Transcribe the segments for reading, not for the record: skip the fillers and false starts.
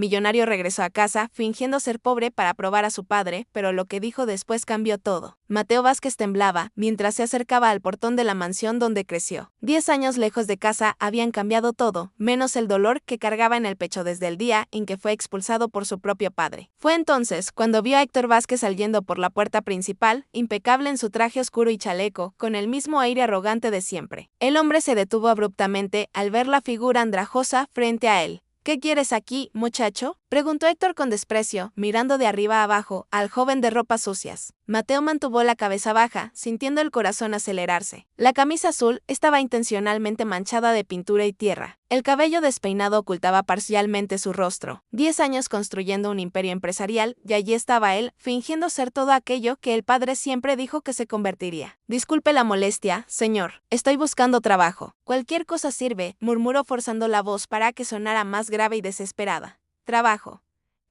millonario regresó a casa fingiendo ser pobre para probar a su padre, pero lo que dijo después cambió todo. Mateo Vázquez temblaba mientras se acercaba al portón de la mansión donde creció. 10 años lejos de casa habían cambiado todo, menos el dolor que cargaba en el pecho desde el día en que fue expulsado por su propio padre. Fue entonces cuando vio a Héctor Vázquez saliendo por la puerta principal, impecable en su traje oscuro y chaleco, con el mismo aire arrogante de siempre. El hombre se detuvo abruptamente al ver la figura andrajosa frente a él. ¿Qué quieres aquí, muchacho?, preguntó Héctor con desprecio, mirando de arriba a abajo al joven de ropas sucias. Mateo mantuvo la cabeza baja, sintiendo el corazón acelerarse. La camisa azul estaba intencionalmente manchada de pintura y tierra. El cabello despeinado ocultaba parcialmente su rostro. 10 años construyendo un imperio empresarial, y allí estaba él, fingiendo ser todo aquello que el padre siempre dijo que se convertiría. Disculpe la molestia, señor. Estoy buscando trabajo. Cualquier cosa sirve, murmuró forzando la voz para que sonara más grave y desesperada. Trabajo.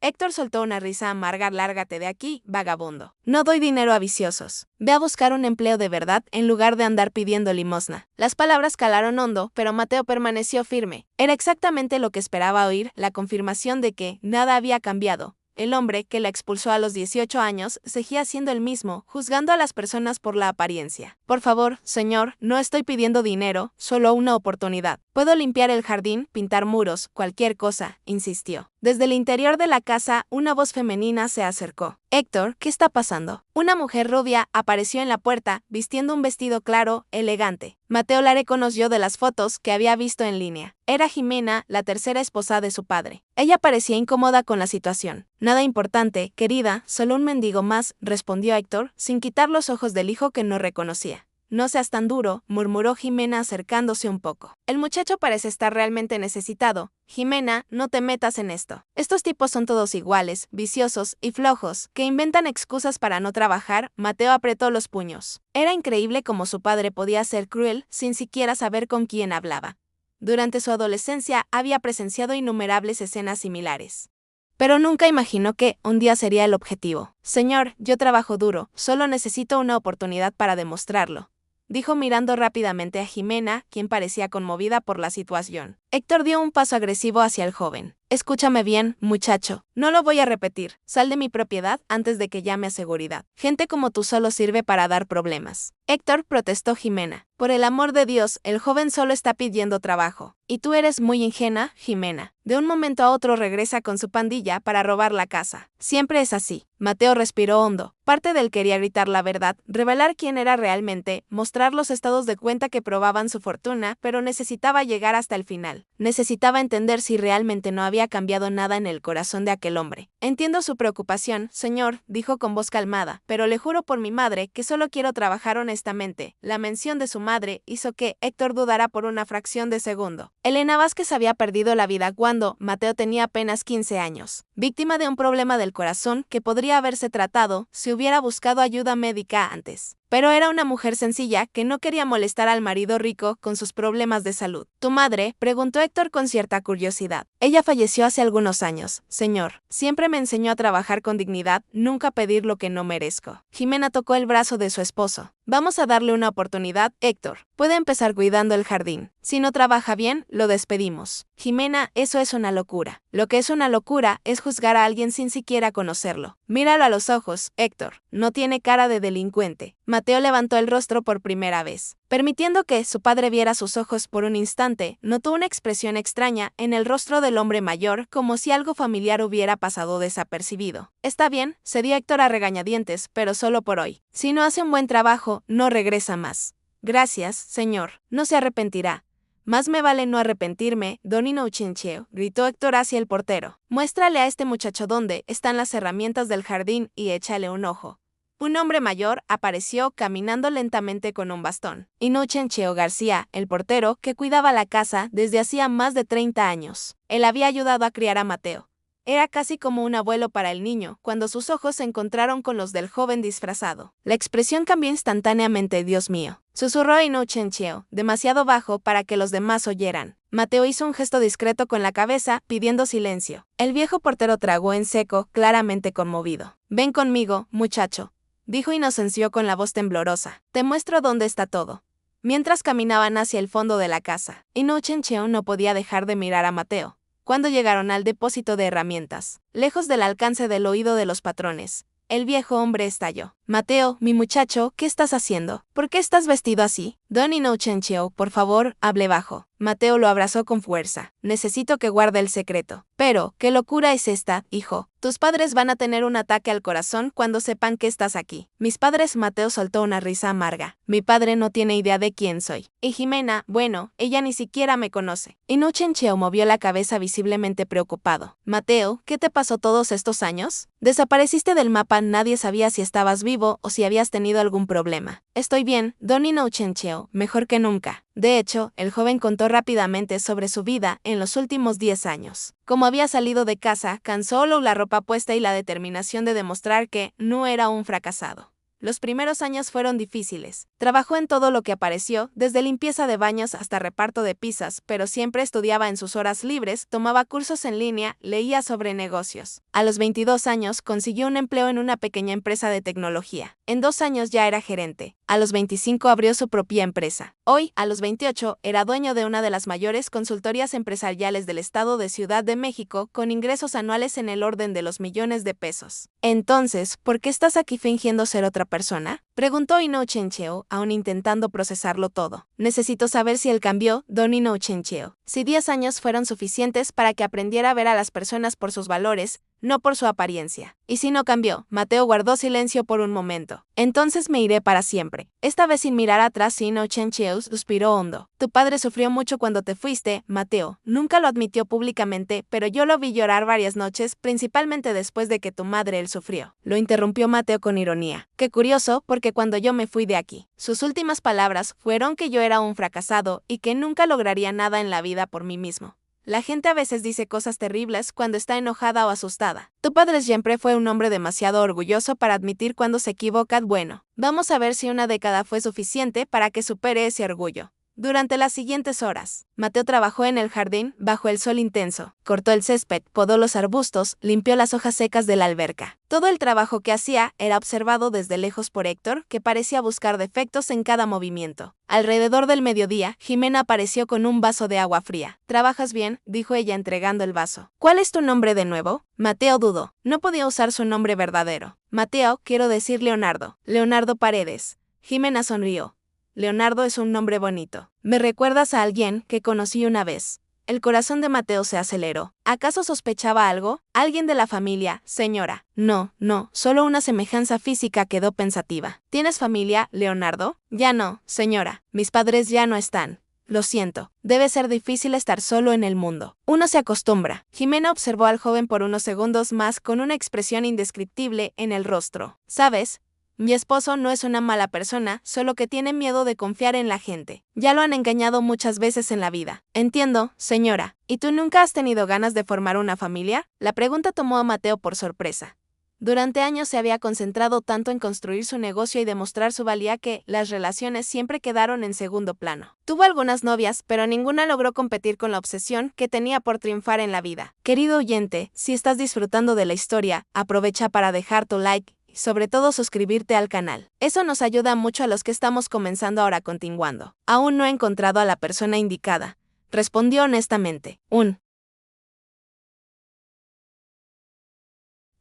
Héctor soltó una risa amarga. Lárgate de aquí, vagabundo. No doy dinero a viciosos. Ve a buscar un empleo de verdad en lugar de andar pidiendo limosna. Las palabras calaron hondo, pero Mateo permaneció firme. Era exactamente lo que esperaba oír, la confirmación de que nada había cambiado. El hombre que la expulsó a los 18 años seguía siendo el mismo, juzgando a las personas por la apariencia. Por favor, señor, no estoy pidiendo dinero, solo una oportunidad. Puedo limpiar el jardín, pintar muros, cualquier cosa, insistió. Desde el interior de la casa, una voz femenina se acercó. Héctor, ¿qué está pasando? Una mujer rubia apareció en la puerta, vistiendo un vestido claro, elegante. Mateo la reconoció de las fotos que había visto en línea. Era Jimena, la tercera esposa de su padre. Ella parecía incómoda con la situación. Nada importante, querida, solo un mendigo más, respondió Héctor, sin quitar los ojos del hijo que no reconocía. No seas tan duro, murmuró Jimena acercándose un poco. El muchacho parece estar realmente necesitado. Jimena, no te metas en esto. Estos tipos son todos iguales, viciosos y flojos, que inventan excusas para no trabajar. Mateo apretó los puños. Era increíble cómo su padre podía ser cruel sin siquiera saber con quién hablaba. Durante su adolescencia había presenciado innumerables escenas similares. Pero nunca imaginó que un día sería el objetivo. Señor, yo trabajo duro, solo necesito una oportunidad para demostrarlo, dijo mirando rápidamente a Jimena, quien parecía conmovida por la situación. Héctor dio un paso agresivo hacia el joven. Escúchame bien, muchacho. No lo voy a repetir. Sal de mi propiedad antes de que llame a seguridad. Gente como tú solo sirve para dar problemas. Héctor, protestó Jimena. Por el amor de Dios, el joven solo está pidiendo trabajo. Y tú eres muy ingenua, Jimena. De un momento a otro regresa con su pandilla para robar la casa. Siempre es así. Mateo respiró hondo. Parte de él quería gritar la verdad, revelar quién era realmente, mostrar los estados de cuenta que probaban su fortuna, pero necesitaba llegar hasta el final. Necesitaba entender si realmente no había cambiado nada en el corazón de aquel hombre. Entiendo su preocupación, señor, dijo con voz calmada, pero le juro por mi madre que solo quiero trabajar honestamente. La mención de su madre hizo que Héctor dudara por una fracción de segundo. Elena Vázquez había perdido la vida cuando Mateo tenía apenas 15 años, víctima de un problema del corazón que podría haberse tratado si hubiera buscado ayuda médica antes. Pero era una mujer sencilla que no quería molestar al marido rico con sus problemas de salud. ¿Tu madre?, preguntó Héctor con cierta curiosidad. Ella falleció hace algunos años, señor. Siempre me enseñó a trabajar con dignidad, nunca pedir lo que no merezco. Jimena tocó el brazo de su esposo. Vamos a darle una oportunidad, Héctor. Puede empezar cuidando el jardín. Si no trabaja bien, lo despedimos. Jimena, eso es una locura. Lo que es una locura es juzgar a alguien sin siquiera conocerlo. Míralo a los ojos, Héctor. No tiene cara de delincuente. Mateo levantó el rostro por primera vez. Permitiendo que su padre viera sus ojos por un instante, notó una expresión extraña en el rostro del hombre mayor, como si algo familiar hubiera pasado desapercibido. Está bien, cedió Héctor a regañadientes, pero solo por hoy. Si no hace un buen trabajo, no regresa más. Gracias, señor. No se arrepentirá. Más me vale no arrepentirme, don Inochencio, gritó Héctor hacia el portero. Muéstrale a este muchacho dónde están las herramientas del jardín y échale un ojo. Un hombre mayor apareció caminando lentamente con un bastón. Inochencio García, el portero, que cuidaba la casa desde hacía más de 30 años. Él había ayudado a criar a Mateo. Era casi como un abuelo para el niño, cuando sus ojos se encontraron con los del joven disfrazado. La expresión cambió instantáneamente. Dios mío, susurró Inochencio, demasiado bajo para que los demás oyeran. Mateo hizo un gesto discreto con la cabeza, pidiendo silencio. El viejo portero tragó en seco, claramente conmovido. Ven conmigo, muchacho, dijo Inocencio con la voz temblorosa. Te muestro dónde está todo. Mientras caminaban hacia el fondo de la casa, Inochencio no podía dejar de mirar a Mateo. cuando llegaron al depósito de herramientas, lejos del alcance del oído de los patrones. El viejo hombre estalló. Mateo, mi muchacho, ¿qué estás haciendo? ¿Por qué estás vestido así? Don Inocencio, por favor, hable bajo. Mateo lo abrazó con fuerza. Necesito que guarde el secreto. Pero, ¿qué locura es esta, hijo? Tus padres van a tener un ataque al corazón cuando sepan que estás aquí. Mis padres, Mateo soltó una risa amarga. Mi padre no tiene idea de quién soy. Y Jimena, bueno, ella ni siquiera me conoce. Inocencio movió la cabeza visiblemente preocupado. Mateo, ¿qué te pasó todos estos años? Desapareciste del mapa, nadie sabía si estabas vivo o si habías tenido algún problema. Estoy bien, Don Inocencio, mejor que nunca. De hecho, el joven contó rápidamente sobre su vida en los últimos 10 años. Como había salido de casa, con solo la ropa puesta y la determinación de demostrar que no era un fracasado. Los primeros años fueron difíciles. Trabajó en todo lo que apareció, desde limpieza de baños hasta reparto de pizzas, pero siempre estudiaba en sus horas libres, tomaba cursos en línea, leía sobre negocios. A los 22 años consiguió un empleo en una pequeña empresa de tecnología. En 2 años ya era gerente. A los 25 abrió su propia empresa. Hoy, a los 28, era dueño de una de las mayores consultorías empresariales del estado de Ciudad de México, con ingresos anuales en el orden de los millones de pesos. Entonces, ¿por qué estás aquí fingiendo ser otra persona? Preguntó Inocencio, aún intentando procesarlo todo. Necesito saber si él cambió, Don Inocencio. Si 10 años fueron suficientes para que aprendiera a ver a las personas por sus valores, no por su apariencia. Y si no cambió, Mateo guardó silencio por un momento. Entonces me iré para siempre. Esta vez sin mirar atrás, Inocencio suspiró hondo. Tu padre sufrió mucho cuando te fuiste, Mateo. Nunca lo admitió públicamente, pero yo lo vi llorar varias noches, principalmente después de que tu madre él sufrió. Lo interrumpió Mateo con ironía. Qué curioso, porque cuando yo me fui de aquí, sus últimas palabras fueron que yo era un fracasado y que nunca lograría nada en la vida por mí mismo. La gente a veces dice cosas terribles cuando está enojada o asustada. Tu padre siempre fue un hombre demasiado orgulloso para admitir cuando se equivoca. Bueno, vamos a ver si una década fue suficiente para que supere ese orgullo. Durante las siguientes horas, Mateo trabajó en el jardín bajo el sol intenso, cortó el césped, podó los arbustos, limpió las hojas secas de la alberca. Todo el trabajo que hacía era observado desde lejos por Héctor, que parecía buscar defectos en cada movimiento. Alrededor del mediodía, Jimena apareció con un vaso de agua fría. ¿Trabajas bien?, dijo ella entregando el vaso. ¿Cuál es tu nombre de nuevo? Mateo dudó. No podía usar su nombre verdadero. Mateo, quiero decir Leonardo. Leonardo Paredes. Jimena sonrió. Leonardo es un nombre bonito. Me recuerdas a alguien que conocí una vez. El corazón de Mateo se aceleró. ¿Acaso sospechaba algo? ¿Alguien de la familia, señora? No, solo una semejanza física. Quedó pensativa. ¿Tienes familia, Leonardo? Ya no, señora. Mis padres ya no están. Lo siento. Debe ser difícil estar solo en el mundo. Uno se acostumbra. Jimena observó al joven por unos segundos más con una expresión indescriptible en el rostro. ¿Sabes? Mi esposo no es una mala persona, solo que tiene miedo de confiar en la gente. Ya lo han engañado muchas veces en la vida. Entiendo, señora. ¿Y tú nunca has tenido ganas de formar una familia? La pregunta tomó a Mateo por sorpresa. Durante años se había concentrado tanto en construir su negocio y demostrar su valía que las relaciones siempre quedaron en segundo plano. Tuvo algunas novias, pero ninguna logró competir con la obsesión que tenía por triunfar en la vida. Querido oyente, si estás disfrutando de la historia, aprovecha para dejar tu like y sobre todo suscribirte al canal. Eso nos ayuda mucho a los que estamos comenzando ahora continuando. Aún no he encontrado a la persona indicada, respondió honestamente. Un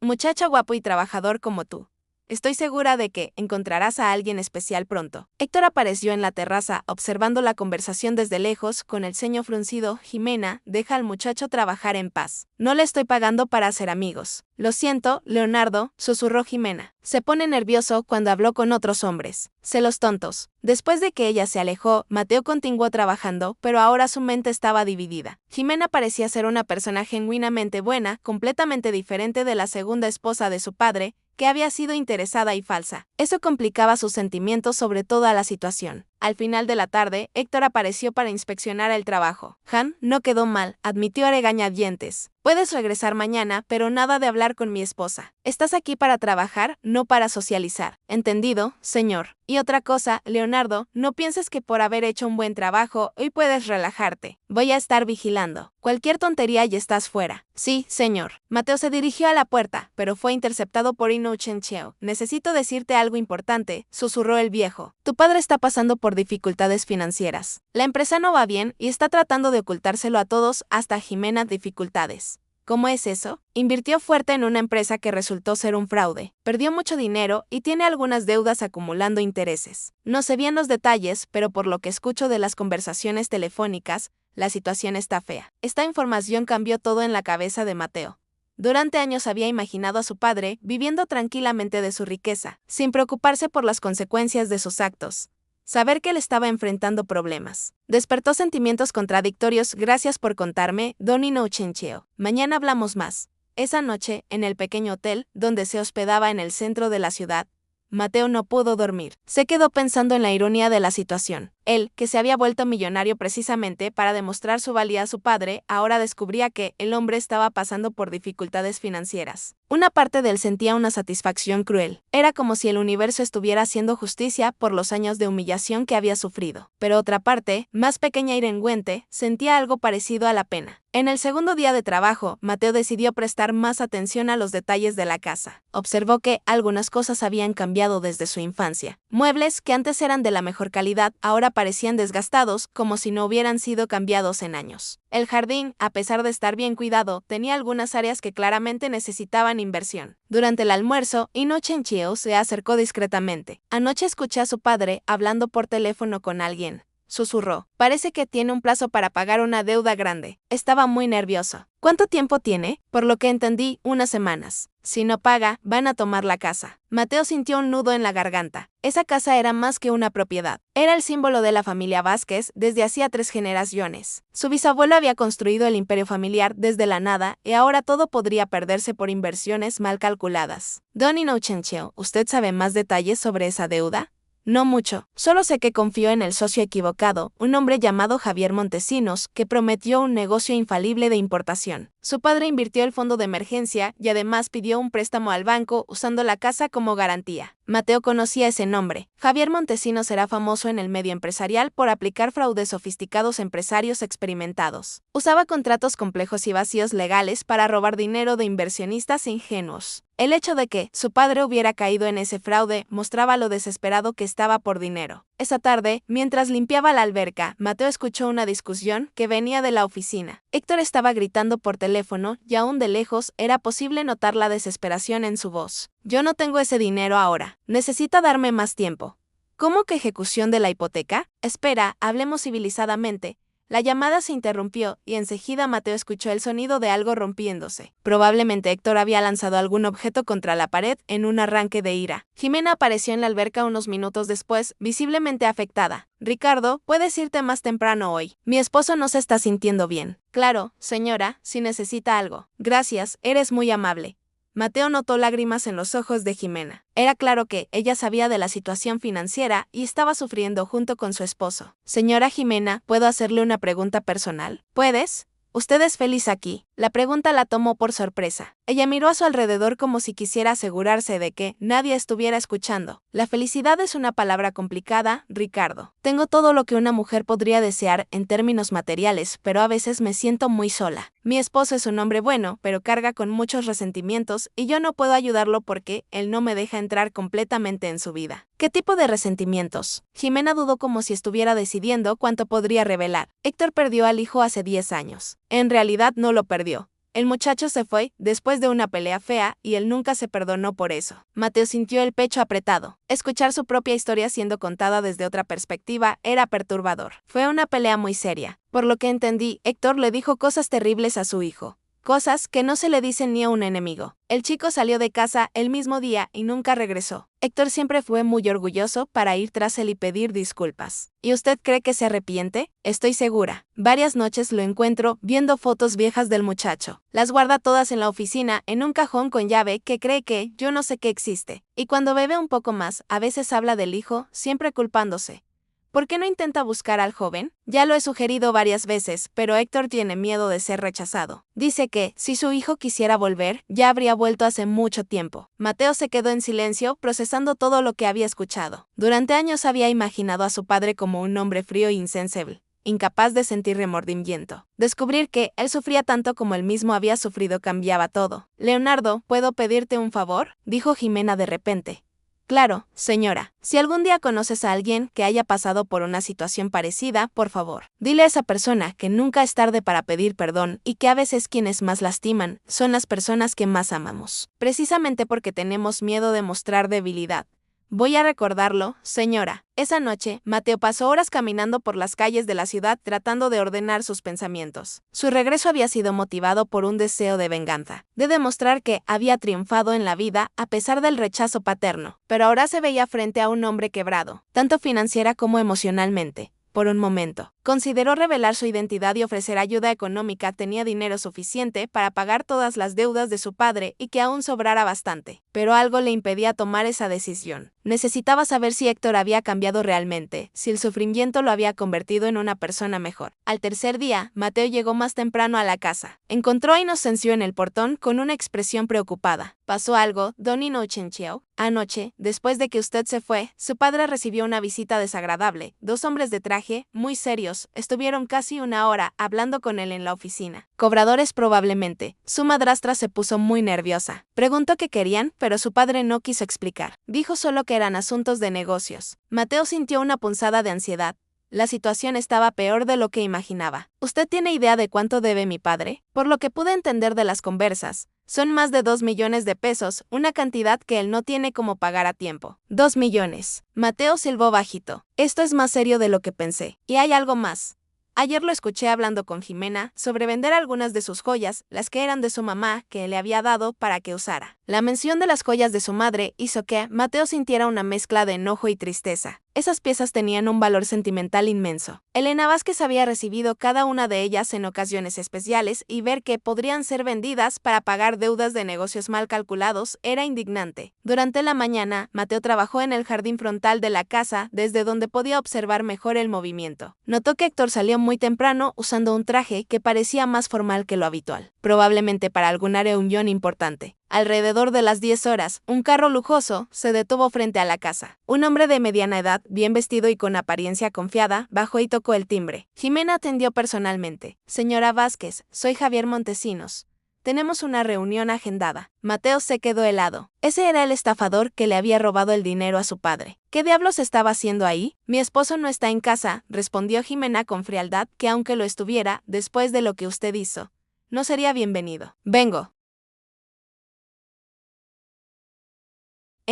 muchacho guapo y trabajador como tú. Estoy segura de que encontrarás a alguien especial pronto. Héctor apareció en la terraza, observando la conversación desde lejos, con el ceño fruncido. Jimena, deja al muchacho trabajar en paz. No le estoy pagando para hacer amigos. Lo siento, Leonardo, susurró Jimena. Se pone nervioso cuando habló con otros hombres. Celos tontos. Después de que ella se alejó, Mateo continuó trabajando, pero ahora su mente estaba dividida. Jimena parecía ser una persona genuinamente buena, completamente diferente de la segunda esposa de su padre, que había sido interesada y falsa. Eso complicaba sus sentimientos sobre toda la situación. Al final de la tarde, Héctor apareció para inspeccionar el trabajo. Han no quedó mal, admitió a regañadientes. Puedes regresar mañana, pero nada de hablar con mi esposa. Estás aquí para trabajar, no para socializar. ¿Entendido, señor? Y otra cosa, Leonardo, no pienses que por haber hecho un buen trabajo, hoy puedes relajarte. Voy a estar vigilando. Cualquier tontería y estás fuera. Sí, señor. Mateo se dirigió a la puerta, pero fue interceptado por Inocencio. Necesito decirte algo importante, susurró el viejo. Tu padre está pasando por por dificultades financieras. La empresa no va bien y está tratando de ocultárselo a todos, hasta Jimena dificultades. ¿Cómo es eso? Invirtió fuerte en una empresa que resultó ser un fraude, perdió mucho dinero y tiene algunas deudas acumulando intereses. No sé bien los detalles, pero por lo que escucho de las conversaciones telefónicas, la situación está fea. Esta información cambió todo en la cabeza de Mateo. Durante años había imaginado a su padre viviendo tranquilamente de su riqueza, sin preocuparse por las consecuencias de sus actos. Saber que él estaba enfrentando problemas despertó sentimientos contradictorios. Gracias por contarme, Don Inocencio. Mañana hablamos más. Esa noche, en el pequeño hotel, donde se hospedaba en el centro de la ciudad, Mateo no pudo dormir. Se quedó pensando en la ironía de la situación. Él, que se había vuelto millonario precisamente para demostrar su valía a su padre, ahora descubría que el hombre estaba pasando por dificultades financieras. Una parte de él sentía una satisfacción cruel. Era como si el universo estuviera haciendo justicia por los años de humillación que había sufrido. Pero otra parte, más pequeña y renguente, sentía algo parecido a la pena. En el segundo día de trabajo, Mateo decidió prestar más atención a los detalles de la casa. Observó que algunas cosas habían cambiado desde su infancia. Muebles que antes eran de la mejor calidad, ahora parecían desgastados, como si no hubieran sido cambiados en años. El jardín, a pesar de estar bien cuidado, tenía algunas áreas que claramente necesitaban inversión. Durante el almuerzo, Inocencio se acercó discretamente. Anoche escuché a su padre hablando por teléfono con alguien. Susurró. Parece que tiene un plazo para pagar una deuda grande. Estaba muy nervioso. ¿Cuánto tiempo tiene? Por lo que entendí, unas semanas. Si no paga, van a tomar la casa. Mateo sintió un nudo en la garganta. Esa casa era más que una propiedad. Era el símbolo de la familia Vázquez desde hacía 3 generaciones. Su bisabuelo había construido el imperio familiar desde la nada y ahora todo podría perderse por inversiones mal calculadas. Don Inocencio, ¿usted sabe más detalles sobre esa deuda? No mucho, solo sé que confió en el socio equivocado, un hombre llamado Javier Montesinos, que prometió un negocio infalible de importación. Su padre invirtió el fondo de emergencia y además pidió un préstamo al banco usando la casa como garantía. Mateo conocía ese nombre. Javier Montesinos era famoso en el medio empresarial por aplicar fraudes sofisticados a empresarios experimentados. Usaba contratos complejos y vacíos legales para robar dinero de inversionistas ingenuos. El hecho de que su padre hubiera caído en ese fraude mostraba lo desesperado que estaba por dinero. Esa tarde, mientras limpiaba la alberca, Mateo escuchó una discusión que venía de la oficina. Héctor estaba gritando por teléfono y aún de lejos era posible notar la desesperación en su voz. Yo no tengo ese dinero ahora. Necesita darme más tiempo. ¿Cómo que ejecución de la hipoteca? Espera, hablemos civilizadamente. La llamada se interrumpió y enseguida Mateo escuchó el sonido de algo rompiéndose. Probablemente Héctor había lanzado algún objeto contra la pared en un arranque de ira. Jimena apareció en la alberca unos minutos después, visiblemente afectada. Ricardo, puedes irte más temprano hoy. Mi esposo no se está sintiendo bien. Claro, señora, si necesita algo. Gracias, eres muy amable. Mateo notó lágrimas en los ojos de Jimena. Era claro que ella sabía de la situación financiera y estaba sufriendo junto con su esposo. Señora Jimena, ¿puedo hacerle una pregunta personal? ¿Puedes? ¿Usted es feliz aquí? La pregunta la tomó por sorpresa. Ella miró a su alrededor como si quisiera asegurarse de que nadie estuviera escuchando. La felicidad es una palabra complicada, Ricardo. Tengo todo lo que una mujer podría desear en términos materiales, pero a veces me siento muy sola. Mi esposo es un hombre bueno, pero carga con muchos resentimientos y yo no puedo ayudarlo porque él no me deja entrar completamente en su vida. ¿Qué tipo de resentimientos? Jimena dudó como si estuviera decidiendo cuánto podría revelar. Héctor perdió al hijo hace 10 años. En realidad no lo perdió. El muchacho se fue después de una pelea fea y él nunca se perdonó por eso. Mateo sintió el pecho apretado. Escuchar su propia historia siendo contada desde otra perspectiva era perturbador. Fue una pelea muy seria. Por lo que entendí, Héctor le dijo cosas terribles a su hijo. Cosas que no se le dicen ni a un enemigo. El chico salió de casa el mismo día y nunca regresó. Héctor siempre fue muy orgulloso para ir tras él y pedir disculpas. ¿Y usted cree que se arrepiente? Estoy segura. Varias noches lo encuentro viendo fotos viejas del muchacho. Las guarda todas en la oficina en un cajón con llave que cree que yo no sé qué existe. Y cuando bebe un poco más, a veces habla del hijo, siempre culpándose. ¿Por qué no intenta buscar al joven? Ya lo he sugerido varias veces, pero Héctor tiene miedo de ser rechazado. Dice que, si su hijo quisiera volver, ya habría vuelto hace mucho tiempo. Mateo se quedó en silencio, procesando todo lo que había escuchado. Durante años había imaginado a su padre como un hombre frío e insensible, incapaz de sentir remordimiento. Descubrir que él sufría tanto como él mismo había sufrido cambiaba todo. «Leonardo, ¿puedo pedirte un favor?», dijo Jimena de repente. Claro, señora. Si algún día conoces a alguien que haya pasado por una situación parecida, por favor, dile a esa persona que nunca es tarde para pedir perdón y que a veces quienes más lastiman son las personas que más amamos. Precisamente porque tenemos miedo de mostrar debilidad. Voy a recordarlo, señora. Esa noche, Mateo pasó horas caminando por las calles de la ciudad tratando de ordenar sus pensamientos. Su regreso había sido motivado por un deseo de venganza, de demostrar que había triunfado en la vida a pesar del rechazo paterno, pero ahora se veía frente a un hombre quebrado, tanto financiera como emocionalmente. Por un momento, consideró revelar su identidad y ofrecer ayuda económica. Tenía dinero suficiente para pagar todas las deudas de su padre y que aún sobrara bastante. Pero algo le impedía tomar esa decisión. Necesitaba saber si Héctor había cambiado realmente, si el sufrimiento lo había convertido en una persona mejor. Al tercer día, Mateo llegó más temprano a la casa. Encontró a Inocencio en el portón con una expresión preocupada. ¿Pasó algo, don Inocencio? Anoche, después de que usted se fue, su padre recibió una visita desagradable. Dos hombres de traje, muy serios, estuvieron casi una hora hablando con él en la oficina. Cobradores probablemente. Su madrastra se puso muy nerviosa. Preguntó qué querían, pero su padre no quiso explicar. Dijo solo que eran asuntos de negocios. Mateo sintió una punzada de ansiedad. La situación estaba peor de lo que imaginaba. ¿Usted tiene idea de cuánto debe mi padre? Por lo que pude entender de las conversas, son más de 2 millones de pesos, una cantidad que él no tiene como pagar a tiempo. 2 millones. Mateo silbó bajito. Esto es más serio de lo que pensé. Y hay algo más. Ayer lo escuché hablando con Jimena sobre vender algunas de sus joyas, las que eran de su mamá, que le había dado para que usara. La mención de las joyas de su madre hizo que Mateo sintiera una mezcla de enojo y tristeza. Esas piezas tenían un valor sentimental inmenso. Elena Vázquez había recibido cada una de ellas en ocasiones especiales y ver que podrían ser vendidas para pagar deudas de negocios mal calculados era indignante. Durante la mañana, Mateo trabajó en el jardín frontal de la casa, desde donde podía observar mejor el movimiento. Notó que Héctor salió muy temprano usando un traje que parecía más formal que lo habitual, probablemente para alguna reunión importante. Alrededor de las 10 horas, un carro lujoso se detuvo frente a la casa. Un hombre de mediana edad, bien vestido y con apariencia confiada, bajó y tocó el timbre. Jimena atendió personalmente. Señora Vázquez, soy Javier Montesinos. Tenemos una reunión agendada. Mateo se quedó helado. Ese era el estafador que le había robado el dinero a su padre. ¿Qué diablos estaba haciendo ahí? Mi esposo no está en casa, respondió Jimena con frialdad, que aunque lo estuviera, después de lo que usted hizo, no sería bienvenido. Vengo.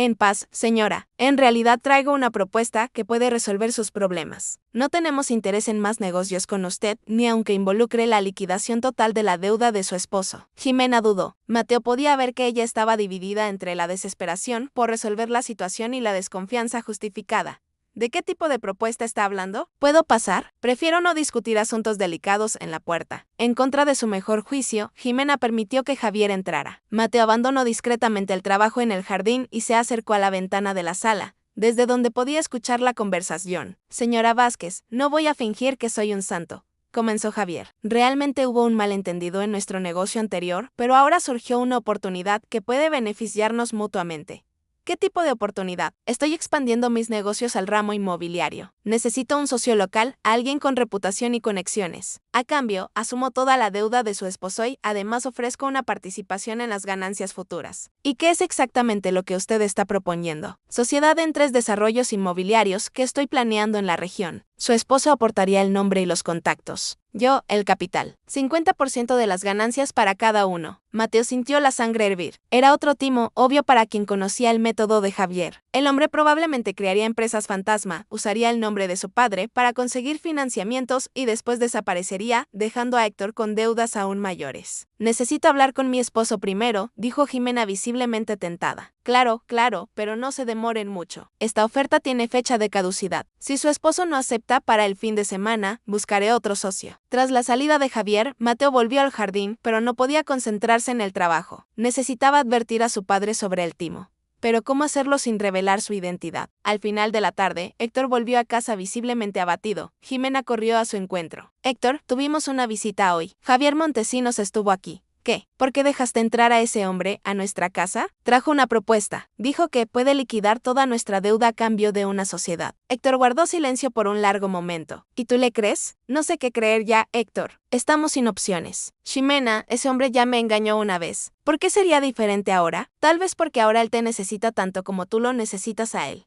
En paz, señora. En realidad traigo una propuesta que puede resolver sus problemas. No tenemos interés en más negocios con usted, ni aunque involucre la liquidación total de la deuda de su esposo. Jimena dudó. Mateo podía ver que ella estaba dividida entre la desesperación por resolver la situación y la desconfianza justificada. ¿De qué tipo de propuesta está hablando? ¿Puedo pasar? Prefiero no discutir asuntos delicados en la puerta. En contra de su mejor juicio, Jimena permitió que Javier entrara. Mateo abandonó discretamente el trabajo en el jardín y se acercó a la ventana de la sala, desde donde podía escuchar la conversación. Señora Vázquez, no voy a fingir que soy un santo, comenzó Javier. Realmente hubo un malentendido en nuestro negocio anterior, pero ahora surgió una oportunidad que puede beneficiarnos mutuamente. ¿Qué tipo de oportunidad? Estoy expandiendo mis negocios al ramo inmobiliario. Necesito un socio local, alguien con reputación y conexiones. A cambio, asumo toda la deuda de su esposo y además ofrezco una participación en las ganancias futuras. ¿Y qué es exactamente lo que usted está proponiendo? Sociedad en 3 desarrollos inmobiliarios que estoy planeando en la región. Su esposo aportaría el nombre y los contactos. Yo, el capital. 50% de las ganancias para cada uno. Mateo sintió la sangre hervir. Era otro timo, obvio para quien conocía el método de Javier. El hombre probablemente crearía empresas fantasma, usaría el nombre de su padre para conseguir financiamientos y después desaparecería, dejando a Héctor con deudas aún mayores. Necesito hablar con mi esposo primero, dijo Jimena visiblemente tentada. Claro, pero no se demoren mucho. Esta oferta tiene fecha de caducidad. Si su esposo no acepta para el fin de semana, buscaré otro socio. Tras la salida de Javier, Mateo volvió al jardín, pero no podía concentrarse en el trabajo. Necesitaba advertir a su padre sobre el timo. Pero ¿cómo hacerlo sin revelar su identidad? Al final de la tarde, Héctor volvió a casa visiblemente abatido. Jimena corrió a su encuentro. Héctor, tuvimos una visita hoy. Javier Montesinos estuvo aquí. ¿Qué? ¿Por qué dejaste entrar a ese hombre a nuestra casa? Trajo una propuesta. Dijo que puede liquidar toda nuestra deuda a cambio de una sociedad. Héctor guardó silencio por un largo momento. ¿Y tú le crees? No sé qué creer ya, Héctor. Estamos sin opciones. Ximena, ese hombre ya me engañó una vez. ¿Por qué sería diferente ahora? Tal vez porque ahora él te necesita tanto como tú lo necesitas a él.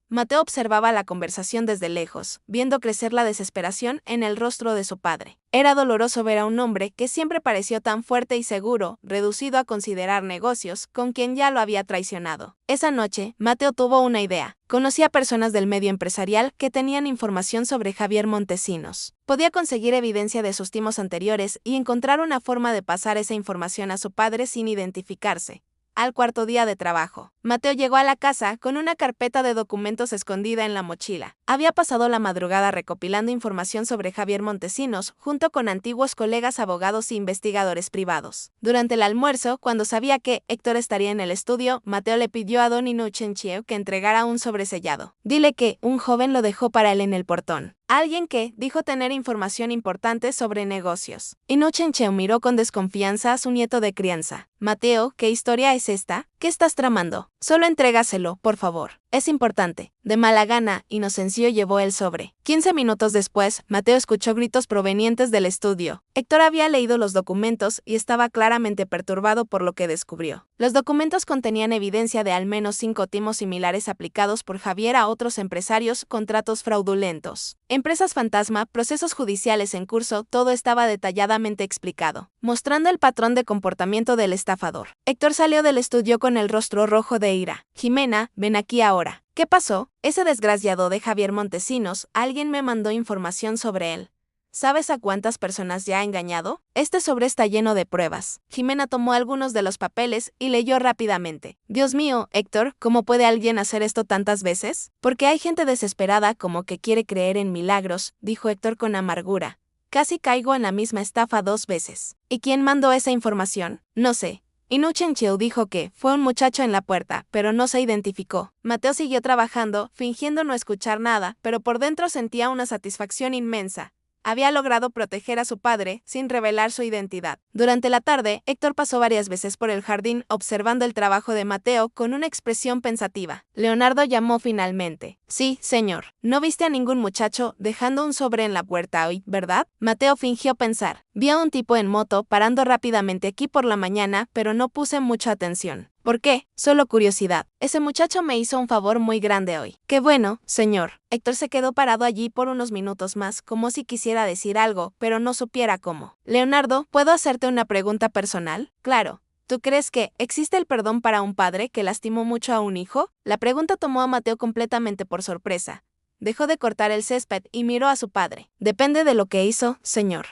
Mateo observaba la conversación desde lejos, viendo crecer la desesperación en el rostro de su padre. Era doloroso ver a un hombre que siempre pareció tan fuerte y seguro, reducido a considerar negocios, con quien ya lo había traicionado. Esa noche, Mateo tuvo una idea. Conocía personas del medio empresarial que tenían información sobre Javier Montesinos. Podía conseguir evidencia de sus timos anteriores y encontrar una forma de pasar esa información a su padre sin identificarse. Al cuarto día de trabajo, Mateo llegó a la casa con una carpeta de documentos escondida en la mochila. Había pasado la madrugada recopilando información sobre Javier Montesinos junto con antiguos colegas abogados e investigadores privados. Durante el almuerzo, cuando sabía que Héctor estaría en el estudio, Mateo le pidió a don Inocencio que entregara un sobresellado. Dile que un joven lo dejó para él en el portón. Alguien que dijo tener información importante sobre negocios. Inocencio miró con desconfianza a su nieto de crianza. Mateo, ¿qué historia es esta? ¿Qué estás tramando? Solo entrégaselo, por favor. Es importante. De mala gana, Inocencio llevó el sobre. 15 minutos después, Mateo escuchó gritos provenientes del estudio. Héctor había leído los documentos y estaba claramente perturbado por lo que descubrió. Los documentos contenían evidencia de al menos 5 timos similares aplicados por Javier a otros empresarios, contratos fraudulentos, empresas fantasma, procesos judiciales en curso, todo estaba detalladamente explicado, mostrando el patrón de comportamiento del estafador. Héctor salió del estudio con el rostro rojo de ira. Ximena, ven aquí ahora. ¿Qué pasó? Ese desgraciado de Javier Montesinos, alguien me mandó información sobre él. ¿Sabes a cuántas personas ya ha engañado? Este sobre está lleno de pruebas. Ximena tomó algunos de los papeles y leyó rápidamente. Dios mío, Héctor, ¿cómo puede alguien hacer esto tantas veces? Porque hay gente desesperada como que quiere creer en milagros, dijo Héctor con amargura. Casi caigo en la misma estafa 2 veces. ¿Y quién mandó esa información? No sé. Inocencio dijo que fue un muchacho en la puerta, pero no se identificó. Mateo siguió trabajando, fingiendo no escuchar nada, pero por dentro sentía una satisfacción inmensa. Había logrado proteger a su padre sin revelar su identidad. Durante la tarde, Héctor pasó varias veces por el jardín observando el trabajo de Mateo con una expresión pensativa. Leonardo llamó finalmente. Sí, señor. No viste a ningún muchacho dejando un sobre en la puerta hoy, ¿verdad? Mateo fingió pensar. Vi a un tipo en moto parando rápidamente aquí por la mañana, pero no puse mucha atención. ¿Por qué? Solo curiosidad. Ese muchacho me hizo un favor muy grande hoy. ¡Qué bueno, señor! Héctor se quedó parado allí por unos minutos más, como si quisiera decir algo, pero no supiera cómo. Leonardo, ¿puedo hacerte una pregunta personal? Claro. ¿Tú crees que existe el perdón para un padre que lastimó mucho a un hijo? La pregunta tomó a Mateo completamente por sorpresa. Dejó de cortar el césped y miró a su padre. Depende de lo que hizo, señor.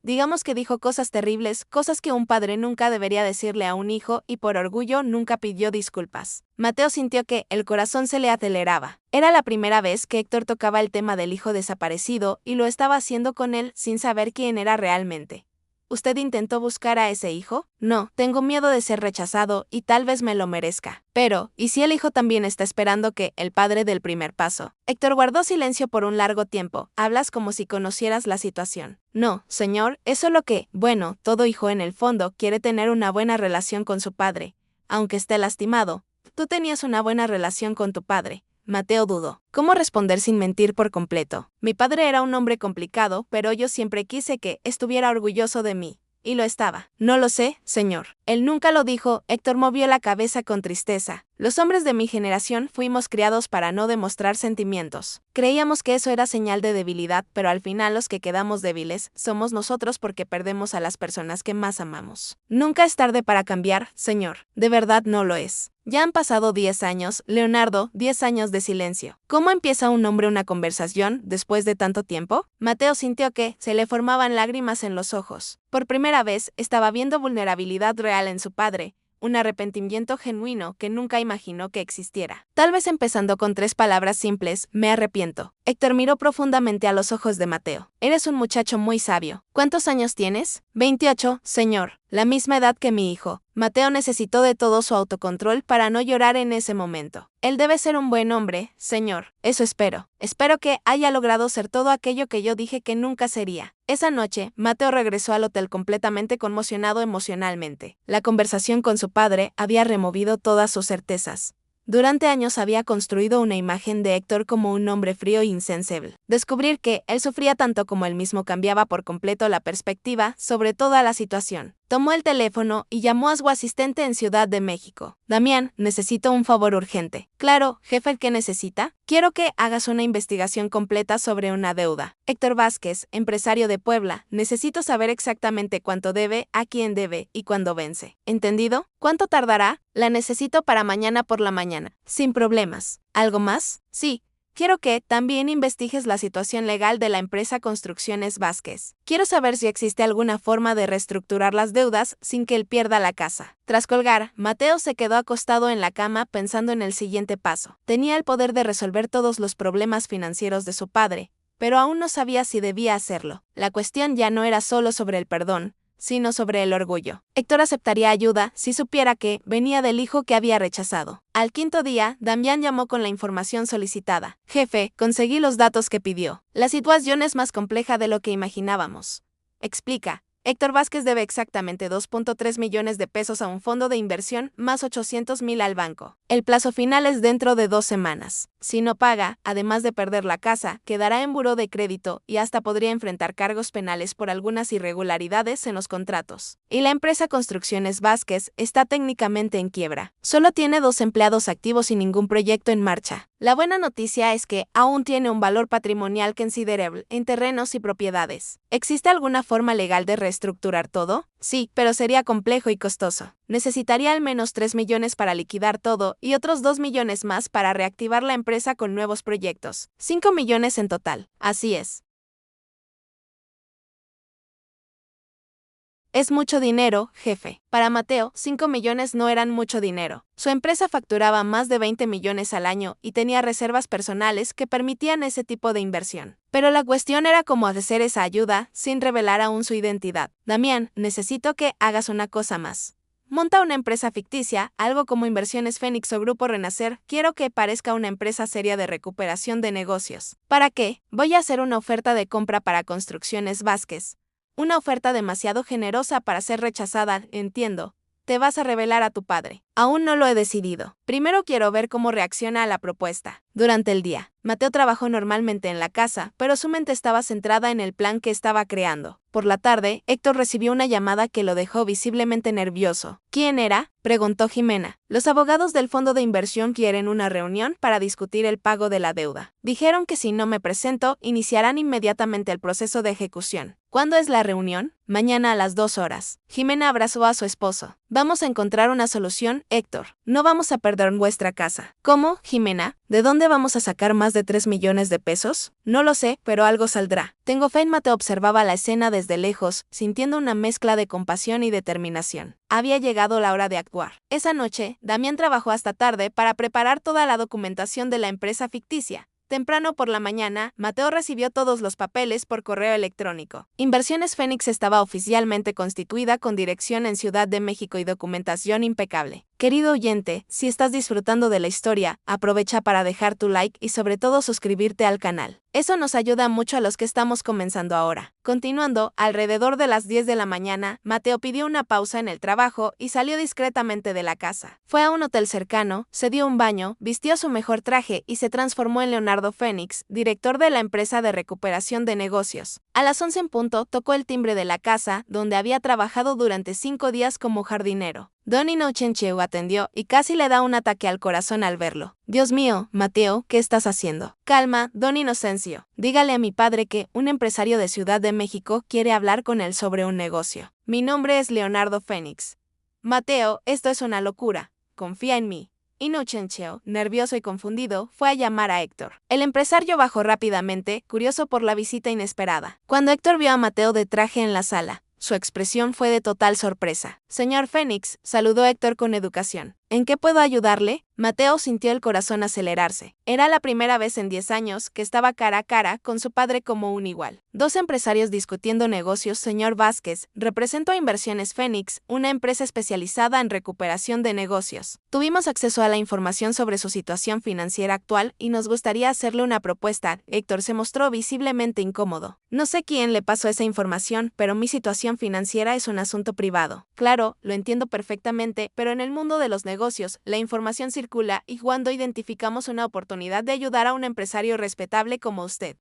Digamos que dijo cosas terribles, cosas que un padre nunca debería decirle a un hijo y por orgullo nunca pidió disculpas. Mateo sintió que el corazón se le aceleraba. Era la primera vez que Héctor tocaba el tema del hijo desaparecido y lo estaba haciendo con él sin saber quién era realmente. ¿Usted intentó buscar a ese hijo? No, tengo miedo de ser rechazado y tal vez me lo merezca. Pero, ¿y si el hijo también está esperando que el padre dé el primer paso? Héctor guardó silencio por un largo tiempo. Hablas como si conocieras la situación. No, señor, es solo que, bueno, todo hijo en el fondo quiere tener una buena relación con su padre. Aunque esté lastimado, tú tenías una buena relación con tu padre. Mateo dudó. ¿Cómo responder sin mentir por completo? Mi padre era un hombre complicado, pero yo siempre quise que estuviera orgulloso de mí. Y lo estaba. No lo sé, señor. Él nunca lo dijo. Héctor movió la cabeza con tristeza. Los hombres de mi generación fuimos criados para no demostrar sentimientos. Creíamos que eso era señal de debilidad, pero al final los que quedamos débiles somos nosotros porque perdemos a las personas que más amamos. Nunca es tarde para cambiar, señor. De verdad no lo es. Ya han pasado 10 años, Leonardo, 10 años de silencio. ¿Cómo empieza un hombre una conversación después de tanto tiempo? Mateo sintió que se le formaban lágrimas en los ojos. Por primera vez, estaba viendo vulnerabilidad real en su padre, un arrepentimiento genuino que nunca imaginó que existiera. Tal vez empezando con 3 palabras simples, me arrepiento. Héctor miró profundamente a los ojos de Mateo. Eres un muchacho muy sabio. ¿Cuántos años tienes? 28, señor. la misma edad que mi hijo. Mateo necesitó de todo su autocontrol para no llorar en ese momento. Él debe ser un buen hombre, señor. Eso espero. Espero que haya logrado ser todo aquello que yo dije que nunca sería. Esa noche, Mateo regresó al hotel completamente conmocionado emocionalmente. La conversación con su padre había removido todas sus certezas. Durante años había construido una imagen de Héctor como un hombre frío e insensible. Descubrir que él sufría tanto como él mismo cambiaba por completo la perspectiva sobre toda la situación. Tomó el teléfono y llamó a su asistente en Ciudad de México. Damián, necesito un favor urgente. Claro, jefe, ¿qué necesita? Quiero que hagas una investigación completa sobre una deuda. Héctor Vázquez, empresario de Puebla, necesito saber exactamente cuánto debe, a quién debe y cuándo vence. ¿Entendido? ¿Cuánto tardará? La necesito para mañana por la mañana. Sin problemas. ¿Algo más? Sí. Quiero que también investigues la situación legal de la empresa Construcciones Vázquez. Quiero saber si existe alguna forma de reestructurar las deudas sin que él pierda la casa. Tras colgar, Mateo se quedó acostado en la cama pensando en el siguiente paso. Tenía el poder de resolver todos los problemas financieros de su padre, pero aún no sabía si debía hacerlo. La cuestión ya no era solo sobre el perdón, sino sobre el orgullo. Héctor aceptaría ayuda si supiera que venía del hijo que había rechazado. Al quinto día, Damián llamó con la información solicitada. Jefe, conseguí los datos que pidió. La situación es más compleja de lo que imaginábamos. Explica. Héctor Vázquez debe exactamente 2.3 millones de pesos a un fondo de inversión más 800,000 al banco. El plazo final es dentro de 2 semanas. Si no paga, además de perder la casa, quedará en buró de crédito y hasta podría enfrentar cargos penales por algunas irregularidades en los contratos. Y la empresa Construcciones Vázquez está técnicamente en quiebra. Solo tiene 2 empleados activos y ningún proyecto en marcha. La buena noticia es que aún tiene un valor patrimonial considerable en terrenos y propiedades. ¿Existe alguna forma legal de reestructurar todo? Sí, pero sería complejo y costoso. Necesitaría al menos 3 millones para liquidar todo y otros 2 millones más para reactivar la empresa con nuevos proyectos. 5 millones en total. Así es. Es mucho dinero, jefe. Para Mateo, 5 millones no eran mucho dinero. Su empresa facturaba más de 20 millones al año y tenía reservas personales que permitían ese tipo de inversión. Pero la cuestión era cómo hacer esa ayuda sin revelar aún su identidad. Damián, necesito que hagas una cosa más. Monta una empresa ficticia, algo como Inversiones Fénix o Grupo Renacer. Quiero que parezca una empresa seria de recuperación de negocios. ¿Para qué? Voy a hacer una oferta de compra para Construcciones Vázquez. Una oferta demasiado generosa para ser rechazada, entiendo. Te vas a revelar a tu padre. Aún no lo he decidido. Primero quiero ver cómo reacciona a la propuesta. Durante el día, Mateo trabajó normalmente en la casa, pero su mente estaba centrada en el plan que estaba creando. Por la tarde, Héctor recibió una llamada que lo dejó visiblemente nervioso. ¿Quién era?, preguntó Jimena. Los abogados del fondo de inversión quieren una reunión para discutir el pago de la deuda. Dijeron que si no me presento, iniciarán inmediatamente el proceso de ejecución. ¿Cuándo es la reunión? Mañana a las 2 horas. Jimena abrazó a su esposo. Vamos a encontrar una solución, Héctor. No vamos a perder vuestra casa. ¿Cómo, Jimena? ¿De dónde vamos a sacar más de 3 millones de pesos? No lo sé, pero algo saldrá. Tengo fe en Mateo. Observaba la escena desde lejos, sintiendo una mezcla de compasión y determinación. Había llegado la hora de actuar. Esa noche, Damián trabajó hasta tarde para preparar toda la documentación de la empresa ficticia. Temprano por la mañana, Mateo recibió todos los papeles por correo electrónico. Inversiones Fénix estaba oficialmente constituida con dirección en Ciudad de México y documentación impecable. Querido oyente, si estás disfrutando de la historia, aprovecha para dejar tu like y sobre todo suscribirte al canal. Eso nos ayuda mucho a los que estamos comenzando ahora. Continuando, alrededor de las 10 de la mañana, Mateo pidió una pausa en el trabajo y salió discretamente de la casa. Fue a un hotel cercano, se dio un baño, vistió su mejor traje y se transformó en Leonardo Fénix, director de la empresa de recuperación de negocios. A las 11 en punto, tocó el timbre de la casa, donde había trabajado durante 5 días como jardinero. Don Inocencio atendió y casi le da un ataque al corazón al verlo. Dios mío, Mateo, ¿qué estás haciendo? Calma, don Inocencio. Dígale a mi padre que un empresario de Ciudad de México quiere hablar con él sobre un negocio. Mi nombre es Leonardo Fénix. Mateo, esto es una locura. Confía en mí. Inocencio, nervioso y confundido, fue a llamar a Héctor. El empresario bajó rápidamente, curioso por la visita inesperada. Cuando Héctor vio a Mateo de traje en la sala, su expresión fue de total sorpresa. Señor Fénix, saludó Héctor con educación. ¿En qué puedo ayudarle? Mateo sintió el corazón acelerarse. Era la primera vez en 10 años que estaba cara a cara con su padre como un igual. Dos empresarios discutiendo negocios. Señor Vázquez, represento a Inversiones Fénix, una empresa especializada en recuperación de negocios. Tuvimos acceso a la información sobre su situación financiera actual y nos gustaría hacerle una propuesta. Héctor se mostró visiblemente incómodo. No sé quién le pasó esa información, pero mi situación financiera es un asunto privado. Claro, lo entiendo perfectamente, pero en el mundo de los negocios, la información circula y cuando identificamos una oportunidad de ayudar a un empresario respetable como usted,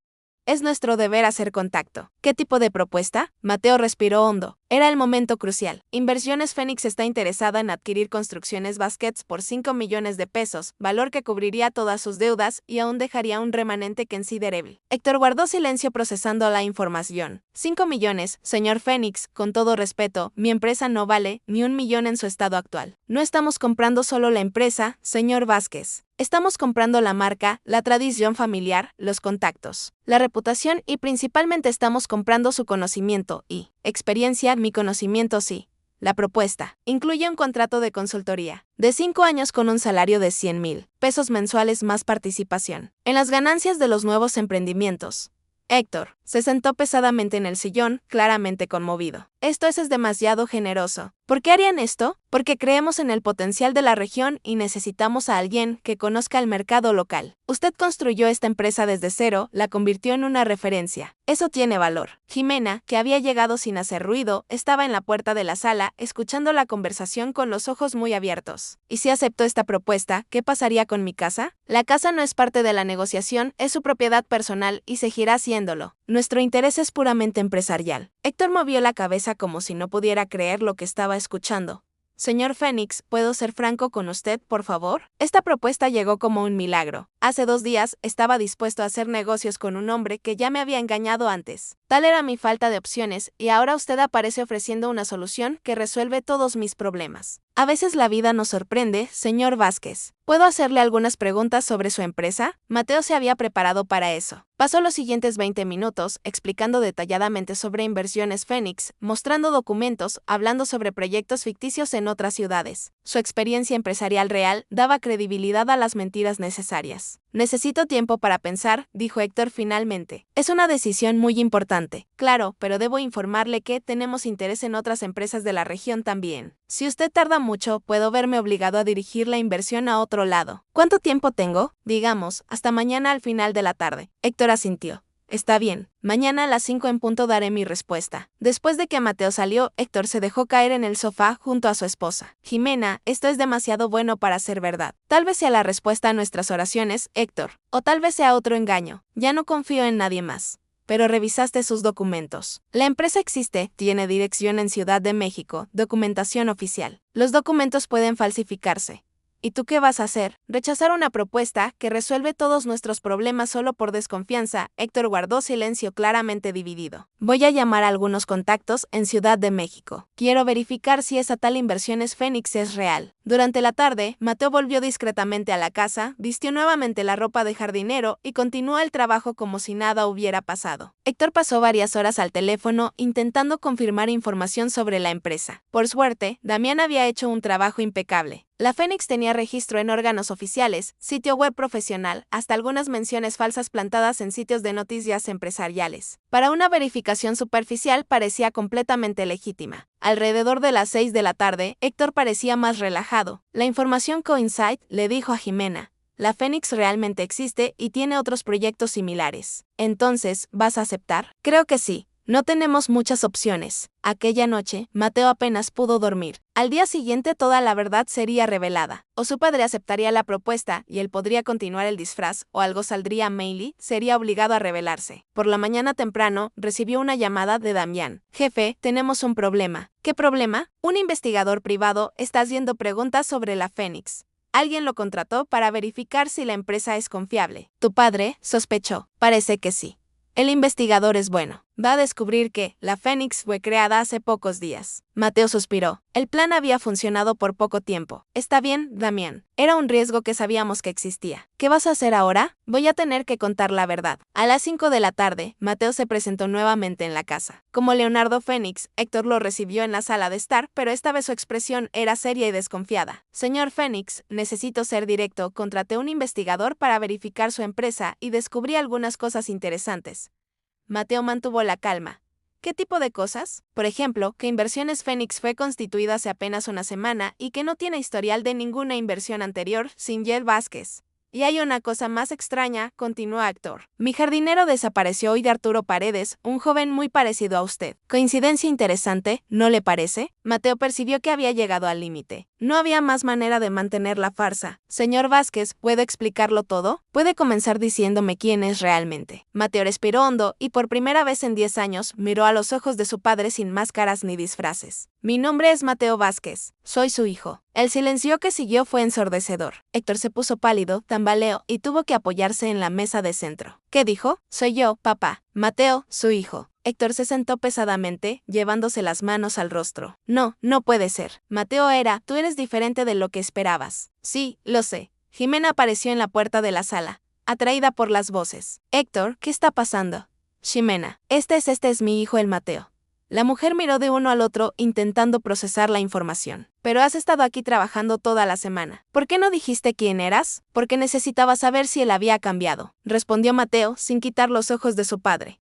es nuestro deber hacer contacto. ¿Qué tipo de propuesta? Mateo respiró hondo. Era el momento crucial. Inversiones Fénix está interesada en adquirir Construcciones Vázquez por 5 millones de pesos, valor que cubriría todas sus deudas y aún dejaría un remanente considerable. Héctor guardó silencio procesando la información. 5 millones, señor Fénix, con todo respeto, mi empresa no vale ni 1 millón en su estado actual. No estamos comprando solo la empresa, señor Vázquez. Estamos comprando la marca, la tradición familiar, los contactos, la reputación y principalmente estamos comprando su conocimiento y experiencia. Mi conocimiento sí. La propuesta incluye un contrato de consultoría de 5 años con un salario de 100,000 pesos mensuales más participación en las ganancias de los nuevos emprendimientos. Héctor se sentó pesadamente en el sillón, claramente conmovido. Esto es demasiado generoso. ¿Por qué harían esto? Porque creemos en el potencial de la región y necesitamos a alguien que conozca el mercado local. Usted construyó esta empresa desde cero, la convirtió en una referencia. Eso tiene valor. Jimena, que había llegado sin hacer ruido, estaba en la puerta de la sala, escuchando la conversación con los ojos muy abiertos. ¿Y si acepto esta propuesta, qué pasaría con mi casa? La casa no es parte de la negociación, es su propiedad personal y seguirá siéndolo. Nuestro interés es puramente empresarial. Héctor movió la cabeza como si no pudiera creer lo que estaba escuchando. Señor Fénix, ¿puedo ser franco con usted, por favor? Esta propuesta llegó como un milagro. Hace 2 días estaba dispuesto a hacer negocios con un hombre que ya me había engañado antes. Tal era mi falta de opciones, y ahora usted aparece ofreciendo una solución que resuelve todos mis problemas. A veces la vida nos sorprende, señor Vázquez. ¿Puedo hacerle algunas preguntas sobre su empresa? Mateo se había preparado para eso. Pasó los siguientes 20 minutos explicando detalladamente sobre Inversiones Fénix, mostrando documentos, hablando sobre proyectos ficticios en otras ciudades. Su experiencia empresarial real daba credibilidad a las mentiras necesarias. Necesito tiempo para pensar, dijo Héctor finalmente. Es una decisión muy importante. Claro, pero debo informarle que tenemos interés en otras empresas de la región también. Si usted tarda mucho, puedo verme obligado a dirigir la inversión a otro lado. ¿Cuánto tiempo tengo? Digamos, hasta mañana al final de la tarde. Héctor asintió. Está bien, mañana a las 5 en punto daré mi respuesta. Después de que Mateo salió, Héctor se dejó caer en el sofá junto a su esposa. Jimena, esto es demasiado bueno para ser verdad. Tal vez sea la respuesta a nuestras oraciones, Héctor. O tal vez sea otro engaño. Ya no confío en nadie más. Pero revisaste sus documentos. La empresa existe, tiene dirección en Ciudad de México, documentación oficial. Los documentos pueden falsificarse. ¿Y tú qué vas a hacer? ¿Rechazar una propuesta que resuelve todos nuestros problemas solo por desconfianza? Héctor guardó silencio claramente dividido. Voy a llamar a algunos contactos en Ciudad de México. Quiero verificar si esa tal Inversiones Fénix es real. Durante la tarde, Mateo volvió discretamente a la casa, vistió nuevamente la ropa de jardinero y continuó el trabajo como si nada hubiera pasado. Héctor pasó varias horas al teléfono intentando confirmar información sobre la empresa. Por suerte, Damián había hecho un trabajo impecable. La Fénix tenía registro en órganos oficiales, sitio web profesional, hasta algunas menciones falsas plantadas en sitios de noticias empresariales. Para una verificación superficial parecía completamente legítima. Alrededor de las 6 de la tarde, Héctor parecía más relajado. La información coincide, le dijo a Jimena. La Fénix realmente existe y tiene otros proyectos similares. Entonces, ¿vas a aceptar? Creo que sí. No tenemos muchas opciones. Aquella noche, Mateo apenas pudo dormir. Al día siguiente toda la verdad sería revelada. O su padre aceptaría la propuesta y él podría continuar el disfraz, o algo saldría a Meili, sería obligado a revelarse. Por la mañana temprano, recibió una llamada de Damián. Jefe, tenemos un problema. ¿Qué problema? Un investigador privado está haciendo preguntas sobre la Fénix. Alguien lo contrató para verificar si la empresa es confiable. Tu padre sospechó. Parece que sí. El investigador es bueno. va a descubrir que la Fénix fue creada hace pocos días. Mateo suspiró. El plan había funcionado por poco tiempo. Está bien, Damián. Era un riesgo que sabíamos que existía. ¿Qué vas a hacer ahora? Voy a tener que contar la verdad. A las 5 de la tarde, Mateo se presentó nuevamente en la casa. Como Leonardo Fénix, Héctor lo recibió en la sala de estar, pero esta vez su expresión era seria y desconfiada. Señor Fénix, necesito ser directo. Contraté un investigador para verificar su empresa y descubrí algunas cosas interesantes. Mateo mantuvo la calma. ¿Qué tipo de cosas? Por ejemplo, que Inversiones Fénix fue constituida hace apenas una semana y que no tiene historial de ninguna inversión anterior sin Yel Vázquez. Y hay una cosa más extraña, continuó Héctor. Mi jardinero desapareció hoy de Arturo Paredes, un joven muy parecido a usted. Coincidencia interesante, ¿no le parece? Mateo percibió que había llegado al límite. No había más manera de mantener la farsa. Señor Vázquez, ¿puede explicarlo todo? Puede comenzar diciéndome quién es realmente. Mateo respiró hondo y por primera vez en 10 años miró a los ojos de su padre sin máscaras ni disfraces. Mi nombre es Mateo Vázquez. Soy su hijo. El silencio que siguió fue ensordecedor. Héctor se puso pálido, tambaleó y tuvo que apoyarse en la mesa de centro. ¿Qué dijo? Soy yo, papá. Mateo, su hijo. Héctor se sentó pesadamente, llevándose las manos al rostro. No, no puede ser. Mateo tú eres diferente de lo que esperabas. Sí, lo sé. Jimena apareció en la puerta de la sala, atraída por las voces. Héctor, ¿qué está pasando? Ximena, este es mi hijo el Mateo. La mujer miró de uno al otro intentando procesar la información. Pero has estado aquí trabajando toda la semana. ¿Por qué no dijiste quién eras? Porque necesitaba saber si él había cambiado, respondió Mateo sin quitar los ojos de su padre.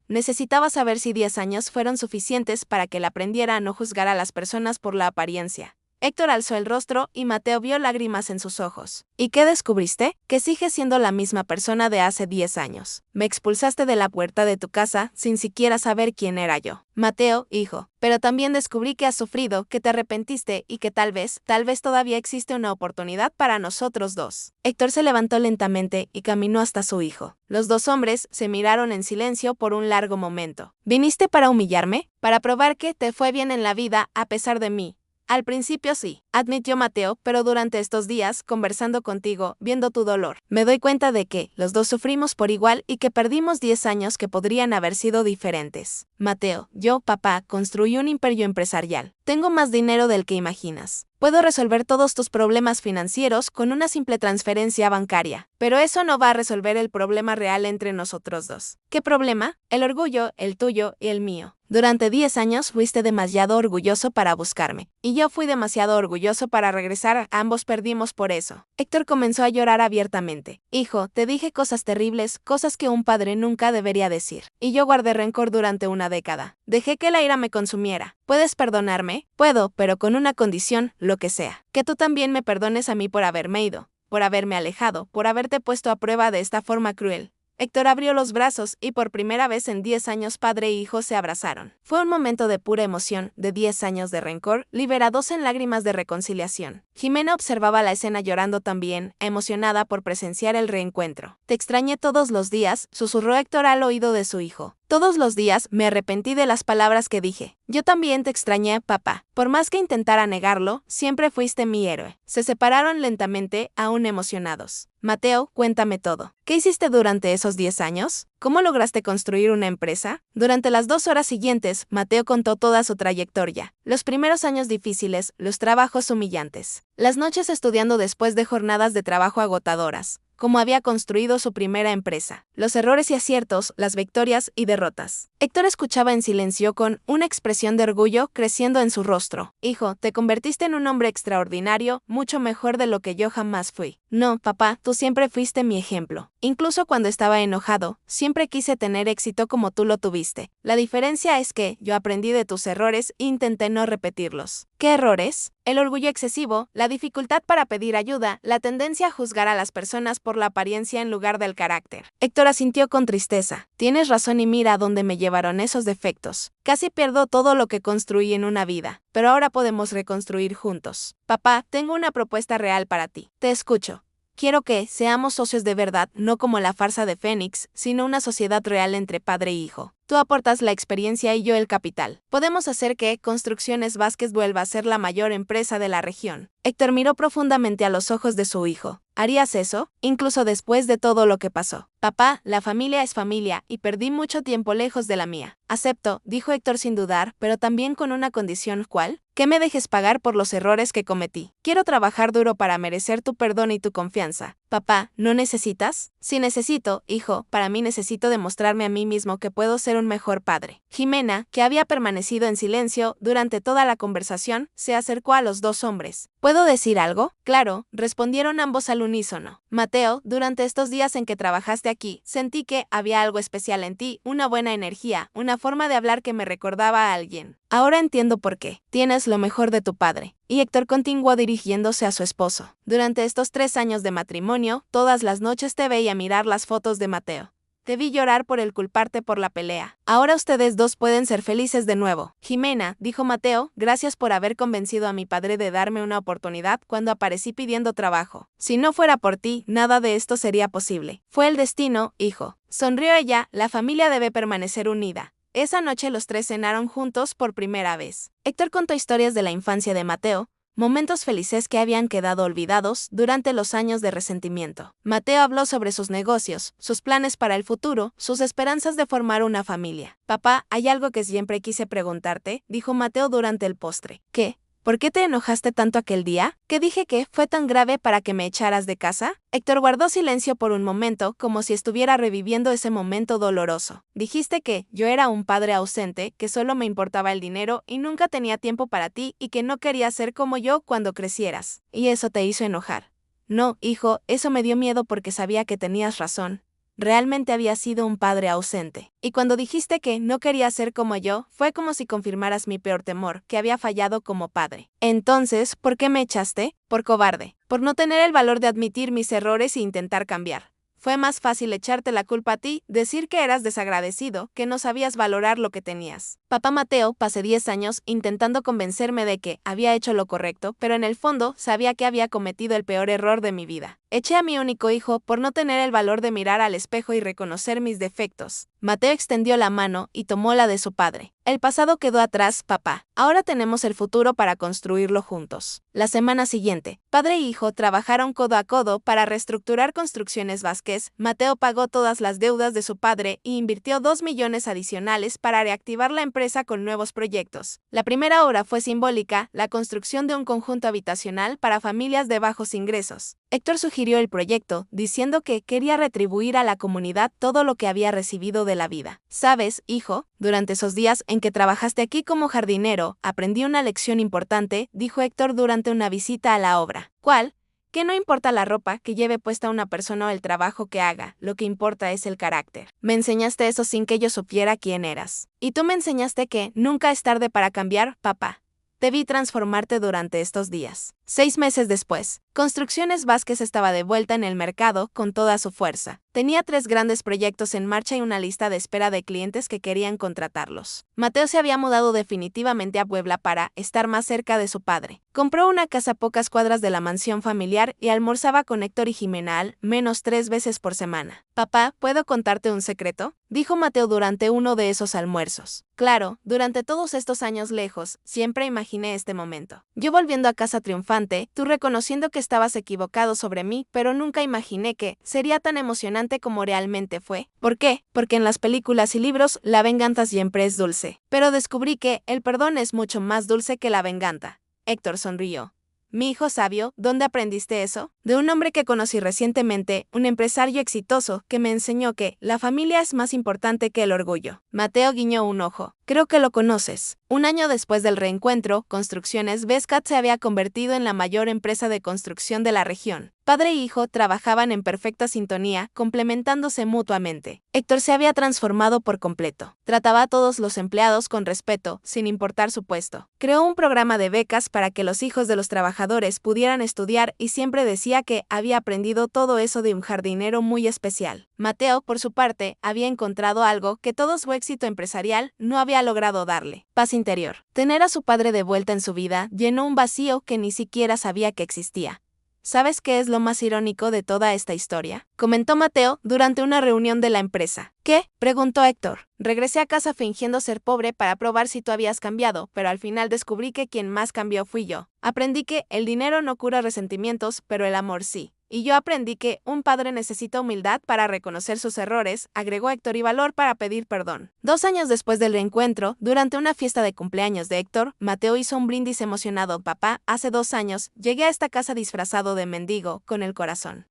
Necesitaba saber si 10 años fueron suficientes para que él aprendiera a no juzgar a las personas por la apariencia. Héctor alzó el rostro y Mateo vio lágrimas en sus ojos. ¿Y qué descubriste? Que sigues siendo la misma persona de hace 10 años. Me expulsaste de la puerta de tu casa sin siquiera saber quién era yo. Mateo, hijo. Pero también descubrí que has sufrido, que te arrepentiste y que tal vez todavía existe una oportunidad para nosotros dos. Héctor se levantó lentamente y caminó hasta su hijo. Los dos hombres se miraron en silencio por un largo momento. ¿Viniste para humillarme? Para probar que te fue bien en la vida a pesar de mí. Al principio sí, admitió Mateo, pero durante estos días, conversando contigo, viendo tu dolor, me doy cuenta de que los dos sufrimos por igual y que perdimos 10 años que podrían haber sido diferentes. Mateo, yo, papá, construí un imperio empresarial. Tengo más dinero del que imaginas. Puedo resolver todos tus problemas financieros con una simple transferencia bancaria, pero eso no va a resolver el problema real entre nosotros dos. ¿Qué problema? El orgullo, el tuyo y el mío. Durante 10 años fuiste demasiado orgulloso para buscarme, y yo fui demasiado orgulloso para regresar, ambos perdimos por eso. Héctor comenzó a llorar abiertamente. Hijo, te dije cosas terribles, cosas que un padre nunca debería decir, y yo guardé rencor durante una década. Dejé que la ira me consumiera. ¿Puedes perdonarme? Puedo, pero con una condición, lo que sea. Que tú también me perdones a mí por haberme ido, por haberme alejado, por haberte puesto a prueba de esta forma cruel. Héctor abrió los brazos y por primera vez en 10 años padre e hijo se abrazaron. Fue un momento de pura emoción, de 10 años de rencor, liberados en lágrimas de reconciliación. Jimena observaba la escena llorando también, emocionada por presenciar el reencuentro. Te extrañé todos los días, susurró Héctor al oído de su hijo. Todos los días me arrepentí de las palabras que dije. Yo también te extrañé, papá. Por más que intentara negarlo, siempre fuiste mi héroe. Se separaron lentamente, aún emocionados. Mateo, cuéntame todo. ¿Qué hiciste durante esos 10 años? ¿Cómo lograste construir una empresa? Durante las 2 horas siguientes, Mateo contó toda su trayectoria. Los primeros años difíciles, los trabajos humillantes. Las noches estudiando después de jornadas de trabajo agotadoras. Cómo había construido su primera empresa, los errores y aciertos, las victorias y derrotas. Héctor escuchaba en silencio con una expresión de orgullo creciendo en su rostro. Hijo, te convertiste en un hombre extraordinario, mucho mejor de lo que yo jamás fui. No, papá, tú siempre fuiste mi ejemplo. Incluso cuando estaba enojado, siempre quise tener éxito como tú lo tuviste. La diferencia es que yo aprendí de tus errores e intenté no repetirlos. ¿Qué errores? El orgullo excesivo, la dificultad para pedir ayuda, la tendencia a juzgar a las personas por la apariencia en lugar del carácter. Héctor asintió con tristeza. Tienes razón y mira a dónde me llevaron esos defectos. Casi pierdo todo lo que construí en una vida, pero ahora podemos reconstruir juntos. Papá, tengo una propuesta real para ti. Te escucho. Quiero que seamos socios de verdad, no como la farsa de Fénix, sino una sociedad real entre padre e hijo. Tú aportas la experiencia y yo el capital. Podemos hacer que Construcciones Vázquez vuelva a ser la mayor empresa de la región. Héctor miró profundamente a los ojos de su hijo. ¿Harías eso? Incluso después de todo lo que pasó. Papá, la familia es familia y perdí mucho tiempo lejos de la mía. Acepto, dijo Héctor sin dudar, pero también con una condición. ¿Cuál? Que me dejes pagar por los errores que cometí. Quiero trabajar duro para merecer tu perdón y tu confianza. Papá, ¿no necesitas? Sí necesito, hijo, para mí necesito demostrarme a mí mismo que puedo ser un mejor padre. Jimena, que había permanecido en silencio durante toda la conversación, se acercó a los dos hombres. ¿Puedo decir algo? Claro, respondieron ambos al unísono. Mateo, durante estos días en que trabajaste aquí, sentí que había algo especial en ti, una buena energía, una forma de hablar que me recordaba a alguien. Ahora entiendo por qué. Tienes lo mejor de tu padre. Y Héctor continuó dirigiéndose a su esposo. Durante estos 3 años de matrimonio, todas las noches te veía mirar las fotos de Mateo. Te vi llorar por el culparte por la pelea. Ahora ustedes dos pueden ser felices de nuevo. Jimena, dijo Mateo, gracias por haber convencido a mi padre de darme una oportunidad cuando aparecí pidiendo trabajo. Si no fuera por ti, nada de esto sería posible. Fue el destino, hijo. Sonrió ella, la familia debe permanecer unida. Esa noche los tres cenaron juntos por primera vez. Héctor contó historias de la infancia de Mateo, momentos felices que habían quedado olvidados durante los años de resentimiento. Mateo habló sobre sus negocios, sus planes para el futuro, sus esperanzas de formar una familia. Papá, hay algo que siempre quise preguntarte, dijo Mateo durante el postre. ¿Qué? ¿Por qué te enojaste tanto aquel día? ¿Qué dije que fue tan grave para que me echaras de casa? Héctor guardó silencio por un momento, como si estuviera reviviendo ese momento doloroso. Dijiste que yo era un padre ausente, que solo me importaba el dinero y nunca tenía tiempo para ti y que no querías ser como yo cuando crecieras. Y eso te hizo enojar. No, hijo, eso me dio miedo porque sabía que tenías razón. Realmente había sido un padre ausente. Y cuando dijiste que no quería ser como yo, fue como si confirmaras mi peor temor, que había fallado como padre. Entonces, ¿por qué me echaste? Por cobarde. Por no tener el valor de admitir mis errores e intentar cambiar. Fue más fácil echarte la culpa a ti, decir que eras desagradecido, que no sabías valorar lo que tenías. Papá Mateo, pasé 10 años intentando convencerme de que había hecho lo correcto, pero en el fondo sabía que había cometido el peor error de mi vida. Eché a mi único hijo por no tener el valor de mirar al espejo y reconocer mis defectos. Mateo extendió la mano y tomó la de su padre. El pasado quedó atrás, papá. Ahora tenemos el futuro para construirlo juntos. La semana siguiente, padre e hijo trabajaron codo a codo para reestructurar Construcciones Vázquez. Mateo pagó todas las deudas de su padre e invirtió 2 millones adicionales para reactivar la empresa con nuevos proyectos. La primera obra fue simbólica, la construcción de un conjunto habitacional para familias de bajos ingresos. Héctor sugirió el proyecto, diciendo que quería retribuir a la comunidad todo lo que había recibido de la vida. ¿Sabes, hijo? Durante esos días en que trabajaste aquí como jardinero, aprendí una lección importante, dijo Héctor durante una visita a la obra. ¿Cuál? Que no importa la ropa que lleve puesta una persona o el trabajo que haga, lo que importa es el carácter. Me enseñaste eso sin que yo supiera quién eras. Y tú me enseñaste que nunca es tarde para cambiar, papá. Te vi transformarte durante estos días. 6 meses después, Construcciones Vázquez estaba de vuelta en el mercado con toda su fuerza. Tenía 3 grandes proyectos en marcha y una lista de espera de clientes que querían contratarlos. Mateo se había mudado definitivamente a Puebla para estar más cerca de su padre. Compró una casa a pocas cuadras de la mansión familiar y almorzaba con Héctor y Jimena al menos 3 veces por semana. Papá, ¿puedo contarte un secreto? Dijo Mateo durante uno de esos almuerzos. Claro, durante todos estos años lejos, siempre imaginé este momento. Yo volviendo a casa triunfante, tú reconociendo que estabas equivocado sobre mí, pero nunca imaginé que sería tan emocionante como realmente fue. ¿Por qué? Porque en las películas y libros la venganza siempre es dulce. Pero descubrí que el perdón es mucho más dulce que la venganza. Héctor sonrió. Mi hijo sabio, ¿dónde aprendiste eso? De un hombre que conocí recientemente, un empresario exitoso, que me enseñó que la familia es más importante que el orgullo. Mateo guiñó un ojo. Creo que lo conoces. Un año después del reencuentro, Construcciones Vázquez se había convertido en la mayor empresa de construcción de la región. Padre e hijo trabajaban en perfecta sintonía, complementándose mutuamente. Héctor se había transformado por completo. Trataba a todos los empleados con respeto, sin importar su puesto. Creó un programa de becas para que los hijos de los trabajadores pudieran estudiar y siempre decía que había aprendido todo eso de un jardinero muy especial. Mateo, por su parte, había encontrado algo que todo su éxito empresarial no había logrado darle: paz interior. Tener a su padre de vuelta en su vida llenó un vacío que ni siquiera sabía que existía. ¿Sabes qué es lo más irónico de toda esta historia?, comentó Mateo durante una reunión de la empresa. ¿Qué?, preguntó Héctor. Regresé a casa fingiendo ser pobre para probar si tú habías cambiado, pero al final descubrí que quien más cambió fui yo. Aprendí que el dinero no cura resentimientos, pero el amor sí. Y yo aprendí que un padre necesita humildad para reconocer sus errores, agregó Héctor, y valor para pedir perdón. 2 años después del reencuentro, durante una fiesta de cumpleaños de Héctor, Mateo hizo un brindis emocionado. Papá, hace 2 años, llegué a esta casa disfrazado de mendigo, con el corazón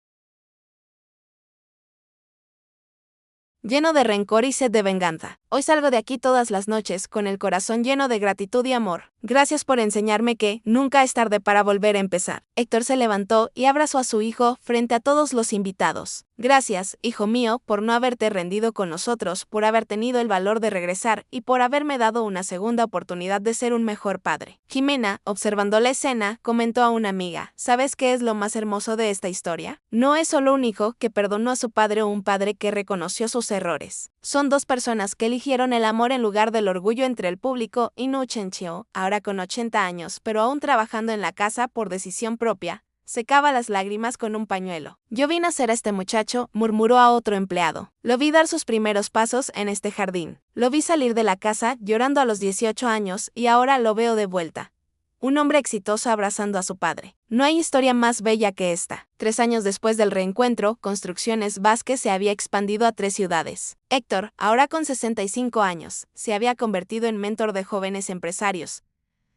lleno de rencor y sed de venganza. Hoy salgo de aquí todas las noches con el corazón lleno de gratitud y amor. Gracias por enseñarme que nunca es tarde para volver a empezar. Héctor se levantó y abrazó a su hijo frente a todos los invitados. Gracias, hijo mío, por no haberte rendido con nosotros, por haber tenido el valor de regresar y por haberme dado una segunda oportunidad de ser un mejor padre. Jimena, observando la escena, comentó a una amiga: ¿sabes qué es lo más hermoso de esta historia? No es solo un hijo que perdonó a su padre o un padre que reconoció sus errores. Son dos personas que eligieron el amor en lugar del orgullo entre el público. Y Nu Chenchio, ahora con 80 años, pero aún trabajando en la casa por decisión propia, secaba las lágrimas con un pañuelo. Yo vi nacer a este muchacho, murmuró a otro empleado. Lo vi dar sus primeros pasos en este jardín. Lo vi salir de la casa llorando a los 18 años y ahora lo veo de vuelta. Un hombre exitoso abrazando a su padre. No hay historia más bella que esta. 3 años después del reencuentro, Construcciones Vázquez se había expandido a 3 ciudades. Héctor, ahora con 65 años, se había convertido en mentor de jóvenes empresarios,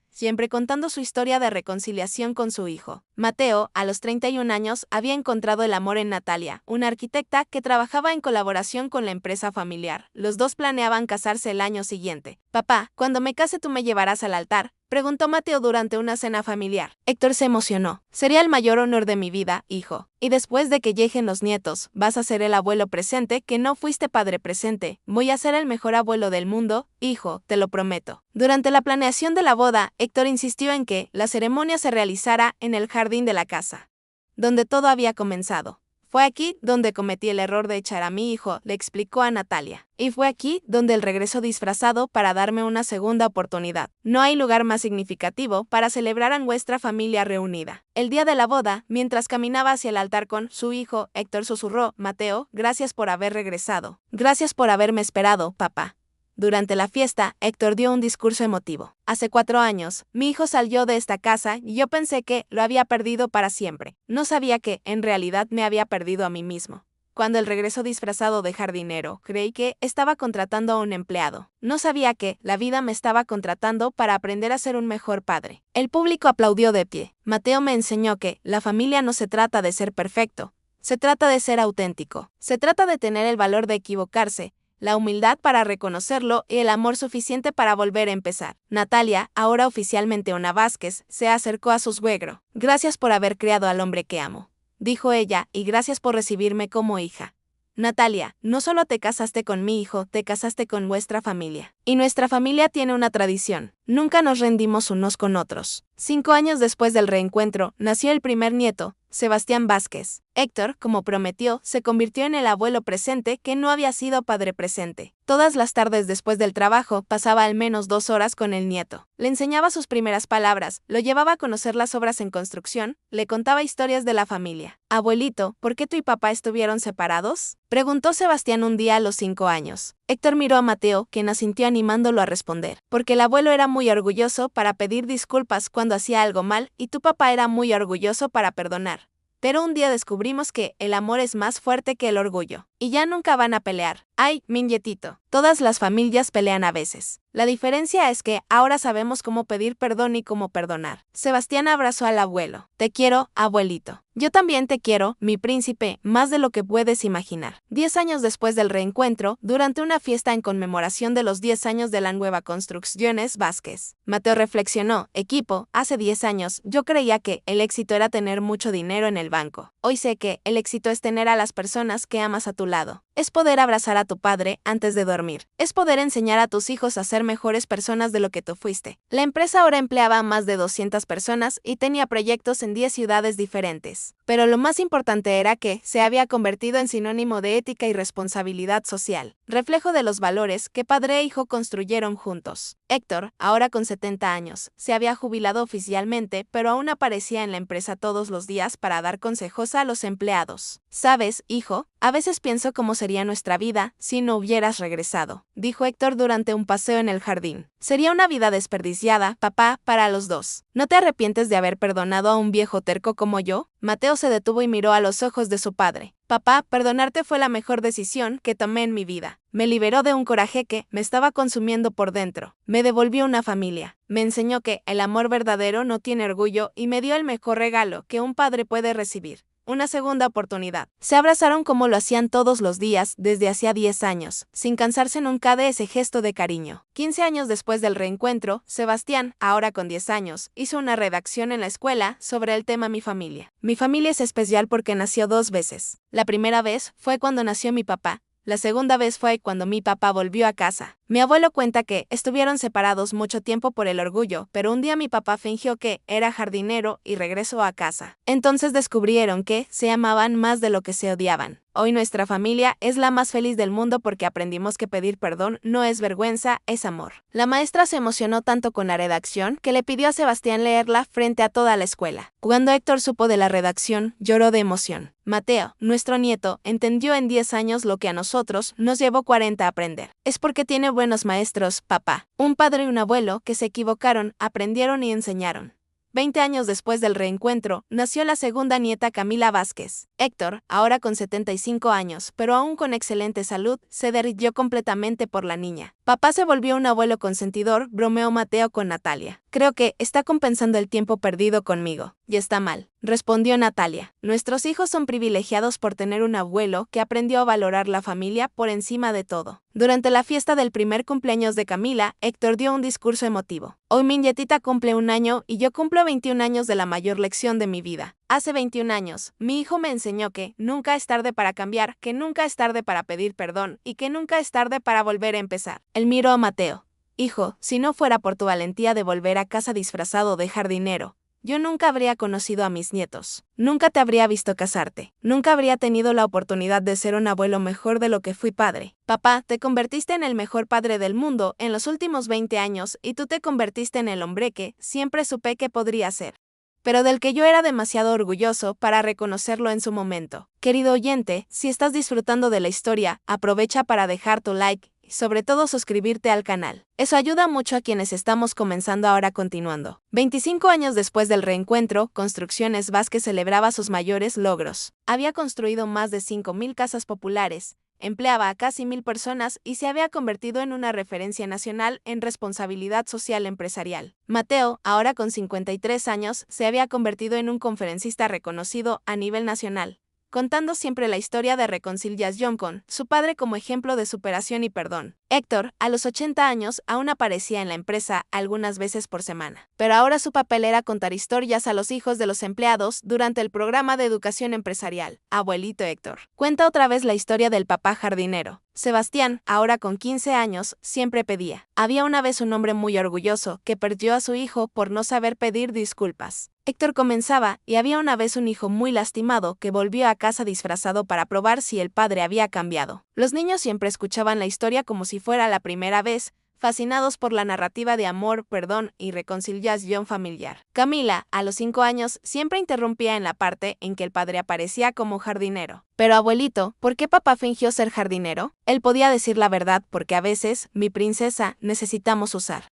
siempre contando su historia de reconciliación con su hijo. Mateo, a los 31 años, había encontrado el amor en Natalia, una arquitecta que trabajaba en colaboración con la empresa familiar. Los dos planeaban casarse el año siguiente. Papá, cuando me case tú me llevarás al altar, preguntó Mateo durante una cena familiar. Héctor se emocionó. Sería el mayor honor de mi vida, hijo. Y después de que lleguen los nietos, vas a ser el abuelo presente que no fuiste padre presente. Voy a ser el mejor abuelo del mundo, hijo, te lo prometo. Durante la planeación de la boda, Héctor insistió en que la ceremonia se realizara en el jardín de la casa, donde todo había comenzado. Fue aquí donde cometí el error de echar a mi hijo, le explicó a Natalia. Y fue aquí donde él regresó disfrazado para darme una segunda oportunidad. No hay lugar más significativo para celebrar a nuestra familia reunida. El día de la boda, mientras caminaba hacia el altar con su hijo, Héctor susurró: Mateo, gracias por haber regresado. Gracias por haberme esperado, papá. Durante la fiesta, Héctor dio un discurso emotivo. Hace 4 años, mi hijo salió de esta casa y yo pensé que lo había perdido para siempre. No sabía que, en realidad, me había perdido a mí mismo. Cuando él regresó disfrazado de jardinero, creí que estaba contratando a un empleado. No sabía que la vida me estaba contratando para aprender a ser un mejor padre. El público aplaudió de pie. Mateo me enseñó que la familia no se trata de ser perfecto. Se trata de ser auténtico. Se trata de tener el valor de equivocarse, la humildad para reconocerlo y el amor suficiente para volver a empezar. Natalia, ahora oficialmente una Vázquez, se acercó a su suegro. Gracias por haber criado al hombre que amo, dijo ella, y gracias por recibirme como hija. Natalia, no solo te casaste con mi hijo, te casaste con nuestra familia. Y nuestra familia tiene una tradición. Nunca nos rendimos unos con otros. 5 años después del reencuentro, nació el primer nieto, Sebastián Vázquez. Héctor, como prometió, se convirtió en el abuelo presente que no había sido padre presente. Todas las tardes después del trabajo, pasaba al menos 2 horas con el nieto. Le enseñaba sus primeras palabras, lo llevaba a conocer las obras en construcción, le contaba historias de la familia. Abuelito, ¿por qué tú y papá estuvieron separados?, preguntó Sebastián un día a los 5 años. Héctor miró a Mateo, quien asintió animándolo a responder. Porque el abuelo era muy orgulloso para pedir disculpas cuando hacía algo mal, y tu papá era muy orgulloso para perdonar. Pero un día descubrimos que el amor es más fuerte que el orgullo. Y ya nunca van a pelear. Ay, mi nietito. Todas las familias pelean a veces. La diferencia es que ahora sabemos cómo pedir perdón y cómo perdonar. Sebastián abrazó al abuelo. Te quiero, abuelito. Yo también te quiero, mi príncipe, más de lo que puedes imaginar. 10 años después del reencuentro, durante una fiesta en conmemoración de los 10 años de la nueva Construcciones Vázquez, Mateo reflexionó: equipo, hace 10 años yo creía que el éxito era tener mucho dinero en el banco. Hoy sé que el éxito es tener a las personas que amas a tu lado. Es poder abrazar a tu padre antes de dormir. Es poder enseñar a tus hijos a ser mejores personas de lo que tú fuiste. La empresa ahora empleaba a más de 200 personas y tenía proyectos en 10 ciudades diferentes. Pero Pero lo más importante era que se había convertido en sinónimo de ética y responsabilidad social, reflejo de los valores que padre e hijo construyeron juntos. Héctor, ahora con 70 años, se había jubilado oficialmente, pero aún aparecía en la empresa todos los días para dar consejos a los empleados. ¿Sabes, hijo? A veces pienso cómo sería nuestra vida si no hubieras regresado, dijo Héctor durante un paseo en el jardín. Sería una vida desperdiciada, papá, para los dos. ¿No te arrepientes de haber perdonado a un viejo terco como yo? Mateo se detuvo y miró a los ojos de su padre. Papá, perdonarte fue la mejor decisión que tomé en mi vida. Me liberó de un coraje que me estaba consumiendo por dentro. Me devolvió una familia. Me enseñó que el amor verdadero no tiene orgullo y me dio el mejor regalo que un padre puede recibir. Una segunda oportunidad. Se abrazaron como lo hacían todos los días desde hacía 10 años, sin cansarse nunca de ese gesto de cariño. 15 años después del reencuentro, Sebastián, ahora con 10 años, hizo una redacción en la escuela sobre el tema Mi familia. Mi familia es especial porque nació 2 veces. La primera vez fue cuando nació mi papá. La segunda vez fue cuando mi papá volvió a casa. Mi abuelo cuenta que estuvieron separados mucho tiempo por el orgullo, pero un día mi papá fingió que era jardinero y regresó a casa. Entonces descubrieron que se amaban más de lo que se odiaban. Hoy nuestra familia es la más feliz del mundo porque aprendimos que pedir perdón no es vergüenza, es amor. La maestra se emocionó tanto con la redacción que le pidió a Sebastián leerla frente a toda la escuela. Cuando Héctor supo de la redacción, lloró de emoción. Mateo, nuestro nieto, entendió en 10 años lo que a nosotros nos llevó 40 a aprender. Es porque tiene buenos maestros, papá. Un padre y un abuelo que se equivocaron, aprendieron y enseñaron. 20 años después del reencuentro, nació la segunda nieta Camila Vázquez. Héctor, ahora con 75 años, pero aún con excelente salud, se derritió completamente por la niña. Papá se volvió un abuelo consentidor, bromeó Mateo con Natalia. Creo que está compensando el tiempo perdido conmigo. Y está mal, respondió Natalia. Nuestros hijos son privilegiados por tener un abuelo que aprendió a valorar la familia por encima de todo. Durante la fiesta del primer cumpleaños de Camila, Héctor dio un discurso emotivo. Hoy mi nietita cumple 1 año y yo cumplo 21 años de la mayor lección de mi vida. Hace 21 años, mi hijo me enseñó que nunca es tarde para cambiar, que nunca es tarde para pedir perdón y que nunca es tarde para volver a empezar. Él miró a Mateo. Hijo, si no fuera por tu valentía de volver a casa disfrazado de jardinero, yo nunca habría conocido a mis nietos. Nunca te habría visto casarte. Nunca habría tenido la oportunidad de ser un abuelo mejor de lo que fui padre. Papá, te convertiste en el mejor padre del mundo en los últimos 20 años y tú te convertiste en el hombre que siempre supe que podría ser, pero del que yo era demasiado orgulloso para reconocerlo en su momento. Querido oyente, si estás disfrutando de la historia, aprovecha para dejar tu like y sobre todo suscribirte al canal. Eso ayuda mucho a quienes estamos comenzando ahora continuando. 25 años después del reencuentro, Construcciones Vázquez celebraba sus mayores logros. Había construido más de 5,000 casas populares, empleaba a casi 1,000 personas y se había convertido en una referencia nacional en responsabilidad social empresarial. Mateo, ahora con 53 años, se había convertido en un conferencista reconocido a nivel nacional, contando siempre la historia de reconciliación con su padre como ejemplo de superación y perdón. Héctor, a los 80 años, aún aparecía en la empresa algunas veces por semana, pero ahora su papel era contar historias a los hijos de los empleados durante el programa de educación empresarial. Abuelito Héctor cuenta otra vez la historia del papá jardinero. Sebastián, ahora con 15 años, siempre pedía. Había una vez un hombre muy orgulloso que perdió a su hijo por no saber pedir disculpas. Héctor comenzaba, y había una vez un hijo muy lastimado que volvió a casa disfrazado para probar si el padre había cambiado. Los niños siempre escuchaban la historia como si fuera la primera vez, fascinados por la narrativa de amor, perdón y reconciliación familiar. Camila, a los 5 años, siempre interrumpía en la parte en que el padre aparecía como jardinero. Pero abuelito, ¿por qué papá fingió ser jardinero? Él podía decir la verdad porque a veces, mi princesa, necesitamos usar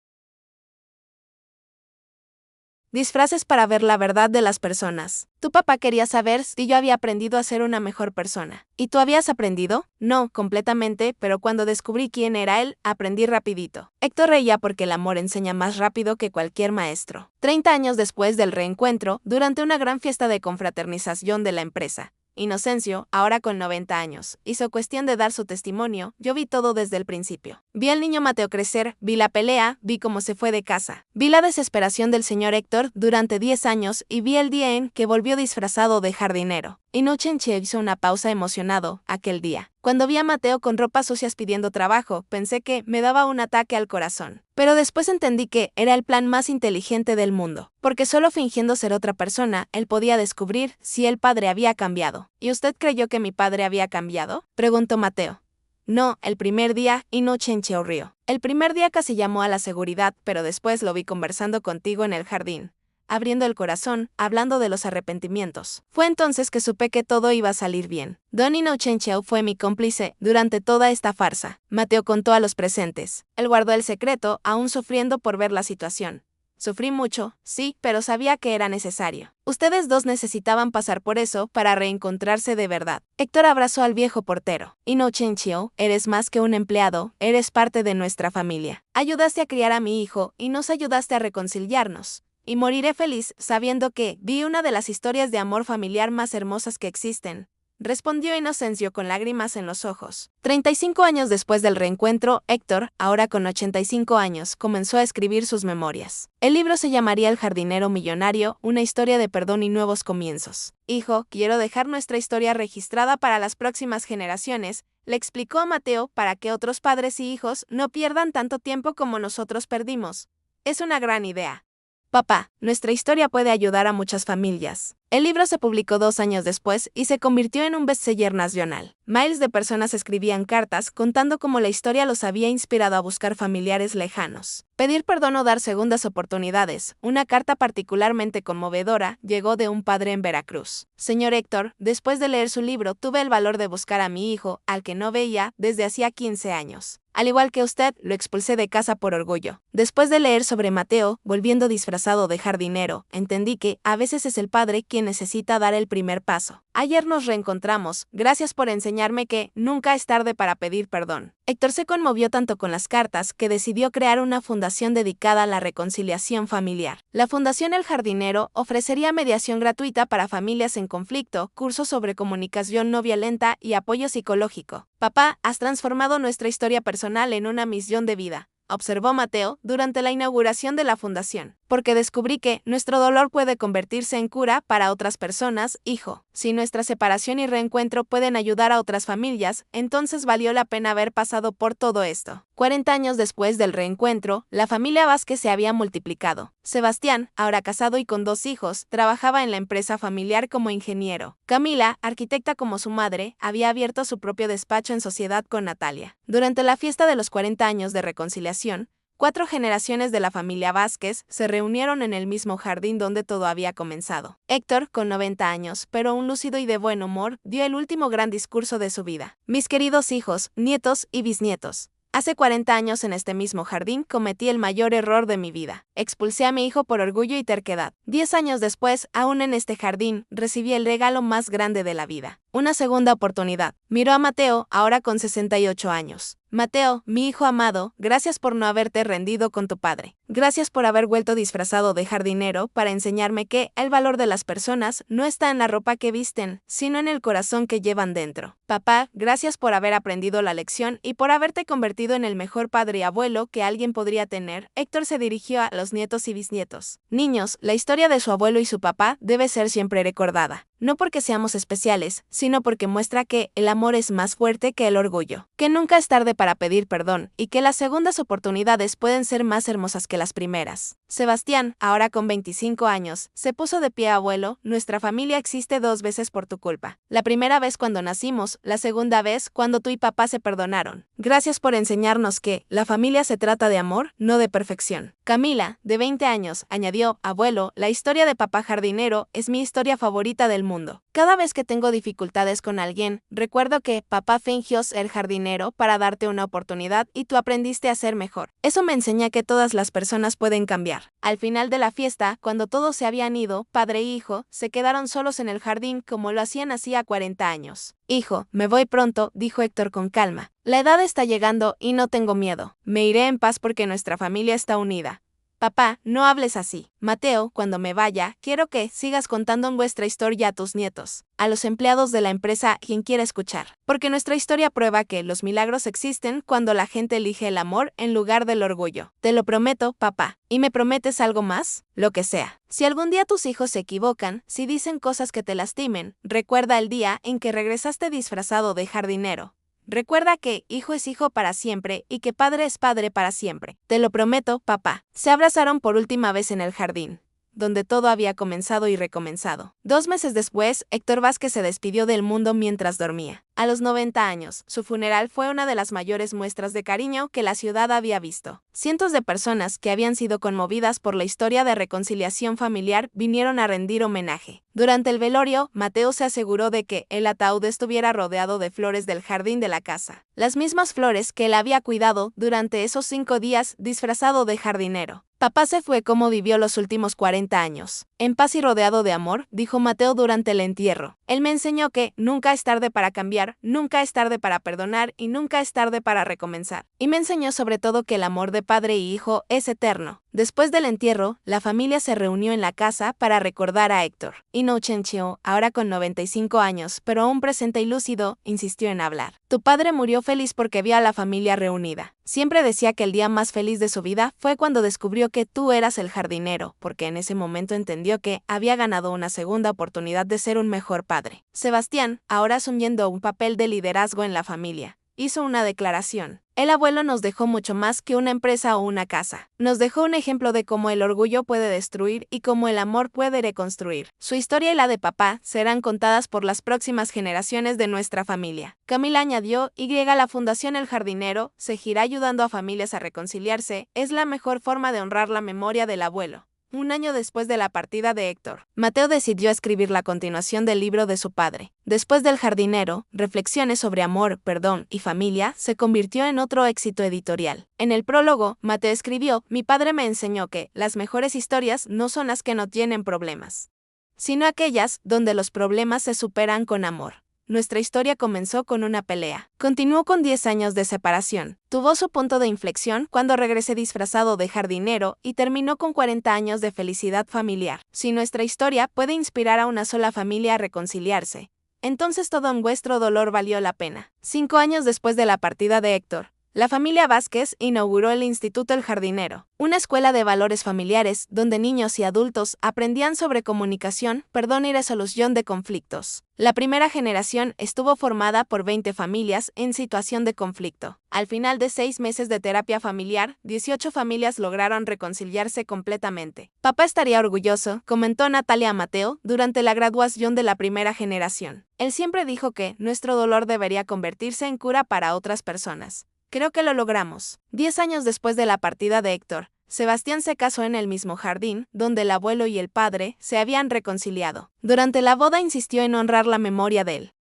disfraces para ver la verdad de las personas. Tu papá quería saber si yo había aprendido a ser una mejor persona. ¿Y tú habías aprendido? No, completamente, pero cuando descubrí quién era él, aprendí rapidito. Héctor reía porque el amor enseña más rápido que cualquier maestro. 30 años después del reencuentro, durante una gran fiesta de confraternización de la empresa, Inocencio, ahora con 90 años, hizo cuestión de dar su testimonio. Yo vi todo desde el principio. Vi al niño Mateo crecer, vi la pelea, vi cómo se fue de casa. Vi la desesperación del señor Héctor durante 10 años y vi el día en que volvió disfrazado de jardinero. Inocencio hizo una pausa emocionado aquel día. Cuando vi a Mateo con ropas sucias pidiendo trabajo, pensé que me daba un ataque al corazón. Pero después entendí que era el plan más inteligente del mundo, porque solo fingiendo ser otra persona, él podía descubrir si el padre había cambiado. ¿Y usted creyó que mi padre había cambiado?, preguntó Mateo. No, el primer día, Inocencio rió. El primer día casi llamó a la seguridad, pero después lo vi conversando contigo en el jardín, abriendo el corazón, hablando de los arrepentimientos. Fue entonces que supe que todo iba a salir bien. Don Inocencio fue mi cómplice durante toda esta farsa. Mateo contó a los presentes. Él guardó el secreto, aún sufriendo por ver la situación. Sufrí mucho, sí, pero sabía que era necesario. Ustedes dos necesitaban pasar por eso para reencontrarse de verdad. Héctor abrazó al viejo portero. Inocencio, eres más que un empleado, eres parte de nuestra familia. Ayudaste a criar a mi hijo y nos ayudaste a reconciliarnos. Y moriré feliz sabiendo que vi una de las historias de amor familiar más hermosas que existen, respondió Inocencio con lágrimas en los ojos. 35 años después del reencuentro, Héctor, ahora con 85 años, comenzó a escribir sus memorias. El libro se llamaría El jardinero millonario, una historia de perdón y nuevos comienzos. Hijo, quiero dejar nuestra historia registrada para las próximas generaciones, le explicó a Mateo, para que otros padres y hijos no pierdan tanto tiempo como nosotros perdimos. Es una gran idea. Papá, nuestra historia puede ayudar a muchas familias. El libro se publicó 2 años después y se convirtió en un bestseller nacional. Miles de personas escribían cartas contando cómo la historia los había inspirado a buscar familiares lejanos. Pedir perdón o dar segundas oportunidades. Una carta particularmente conmovedora llegó de un padre en Veracruz. Señor Héctor, después de leer su libro tuve el valor de buscar a mi hijo, al que no veía desde hacía 15 años. Al igual que usted, lo expulsé de casa por orgullo. Después de leer sobre Mateo, volviendo disfrazado de jardinero, entendí que a veces es el padre quien necesita dar el primer paso. Ayer nos reencontramos, gracias por enseñarme que nunca es tarde para pedir perdón. Héctor se conmovió tanto con las cartas que decidió crear una fundación dedicada a la reconciliación familiar. La Fundación El Jardinero ofrecería mediación gratuita para familias en conflicto, cursos sobre comunicación no violenta y apoyo psicológico. Papá, has transformado nuestra historia personal en una misión de vida, observó Mateo durante la inauguración de la fundación, porque descubrí que nuestro dolor puede convertirse en cura para otras personas, hijo. Si nuestra separación y reencuentro pueden ayudar a otras familias, entonces valió la pena haber pasado por todo esto. 40 años después del reencuentro, la familia Vázquez se había multiplicado. Sebastián, ahora casado y con 2 hijos, trabajaba en la empresa familiar como ingeniero. Camila, arquitecta como su madre, había abierto su propio despacho en sociedad con Natalia. Durante la fiesta de los 40 años de reconciliación, 4 generaciones de la familia Vázquez se reunieron en el mismo jardín donde todo había comenzado. Héctor, con 90 años, pero aún lúcido y de buen humor, dio el último gran discurso de su vida. Mis queridos hijos, nietos y bisnietos. Hace 40 años en este mismo jardín cometí el mayor error de mi vida. Expulsé a mi hijo por orgullo y terquedad. 10 años después, aún en este jardín, recibí el regalo más grande de la vida. Una segunda oportunidad. Miró a Mateo, ahora con 68 años. Mateo, mi hijo amado, gracias por no haberte rendido con tu padre. Gracias por haber vuelto disfrazado de jardinero para enseñarme que el valor de las personas no está en la ropa que visten, sino en el corazón que llevan dentro. Papá, gracias por haber aprendido la lección y por haberte convertido en el mejor padre y abuelo que alguien podría tener. Héctor se dirigió a los nietos y bisnietos. Niños, la historia de su abuelo y su papá debe ser siempre recordada. No porque seamos especiales, sino porque muestra que el amor es más fuerte que el orgullo, que nunca es tarde para pedir perdón y que las segundas oportunidades pueden ser más hermosas que las primeras. Sebastián, ahora con 25 años, se puso de pie. Abuelo, nuestra familia existe 2 veces por tu culpa. La primera vez cuando nacimos, la segunda vez cuando tú y papá se perdonaron. Gracias por enseñarnos que la familia se trata de amor, no de perfección. Camila, de 20 años, añadió, abuelo, la historia de papá jardinero es mi historia favorita del mundo. Cada vez que tengo dificultades con alguien, recuerdo que papá fingió ser jardinero para darte una oportunidad y tú aprendiste a ser mejor. Eso me enseña que todas las personas pueden cambiar. Al final de la fiesta, cuando todos se habían ido, padre e hijo se quedaron solos en el jardín como lo hacían hacía 40 años. Hijo, me voy pronto, dijo Héctor con calma. La edad está llegando y no tengo miedo. Me iré en paz porque nuestra familia está unida. Papá, no hables así. Mateo, cuando me vaya, quiero que sigas contando vuestra historia a tus nietos, a los empleados de la empresa, quien quiera escuchar. Porque nuestra historia prueba que los milagros existen cuando la gente elige el amor en lugar del orgullo. Te lo prometo, papá. ¿Y me prometes algo más? Lo que sea. Si algún día tus hijos se equivocan, si dicen cosas que te lastimen, recuerda el día en que regresaste disfrazado de jardinero. Recuerda que hijo es hijo para siempre y que padre es padre para siempre. Te lo prometo, papá. Se abrazaron por última vez en el jardín, donde todo había comenzado y recomenzado. 2 meses después, Héctor Vázquez se despidió del mundo mientras dormía. A los 90 años, su funeral fue una de las mayores muestras de cariño que la ciudad había visto. Cientos de personas que habían sido conmovidas por la historia de reconciliación familiar vinieron a rendir homenaje. Durante el velorio, Mateo se aseguró de que el ataúd estuviera rodeado de flores del jardín de la casa. Las mismas flores que él había cuidado durante esos 5 días disfrazado de jardinero. Papá se fue como vivió los últimos 40 años. En paz y rodeado de amor, dijo Mateo durante el entierro. Él me enseñó que nunca es tarde para cambiar, nunca es tarde para perdonar y nunca es tarde para recomenzar. Y me enseñó sobre todo que el amor de padre y hijo es eterno. Después del entierro, la familia se reunió en la casa para recordar a Héctor. Inocencio, ahora con 95 años, pero aún presente y lúcido, insistió en hablar. Tu padre murió feliz porque vio a la familia reunida. Siempre decía que el día más feliz de su vida fue cuando descubrió que tú eras el jardinero, porque en ese momento entendió que había ganado una segunda oportunidad de ser un mejor padre. Sebastián, ahora asumiendo un papel de liderazgo en la familia, hizo una declaración. El abuelo nos dejó mucho más que una empresa o una casa. Nos dejó un ejemplo de cómo el orgullo puede destruir y cómo el amor puede reconstruir. Su historia y la de papá serán contadas por las próximas generaciones de nuestra familia. Camila añadió, la Fundación El Jardinero seguirá ayudando a familias a reconciliarse, es la mejor forma de honrar la memoria del abuelo. Un año después de la partida de Héctor, Mateo decidió escribir la continuación del libro de su padre. Después del jardinero, Reflexiones sobre amor, perdón y familia, se convirtió en otro éxito editorial. En el prólogo, Mateo escribió, mi padre me enseñó que las mejores historias no son las que no tienen problemas, sino aquellas donde los problemas se superan con amor. Nuestra historia comenzó con una pelea. Continuó con 10 años de separación. Tuvo su punto de inflexión cuando regresé disfrazado de jardinero y terminó con 40 años de felicidad familiar. Si nuestra historia puede inspirar a una sola familia a reconciliarse, entonces todo nuestro dolor valió la pena. 5 años después de la partida de Héctor, la familia Vázquez inauguró el Instituto El Jardinero, una escuela de valores familiares donde niños y adultos aprendían sobre comunicación, perdón y resolución de conflictos. La primera generación estuvo formada por 20 familias en situación de conflicto. Al final de 6 meses de terapia familiar, 18 familias lograron reconciliarse completamente. Papá estaría orgulloso, comentó Natalia a Mateo durante la graduación de la primera generación. Él siempre dijo que nuestro dolor debería convertirse en cura para otras personas. Creo que lo logramos. 10 años después de la partida de Héctor, Sebastián se casó en el mismo jardín, donde el abuelo y el padre se habían reconciliado. Durante la boda insistió en honrar la memoria de él.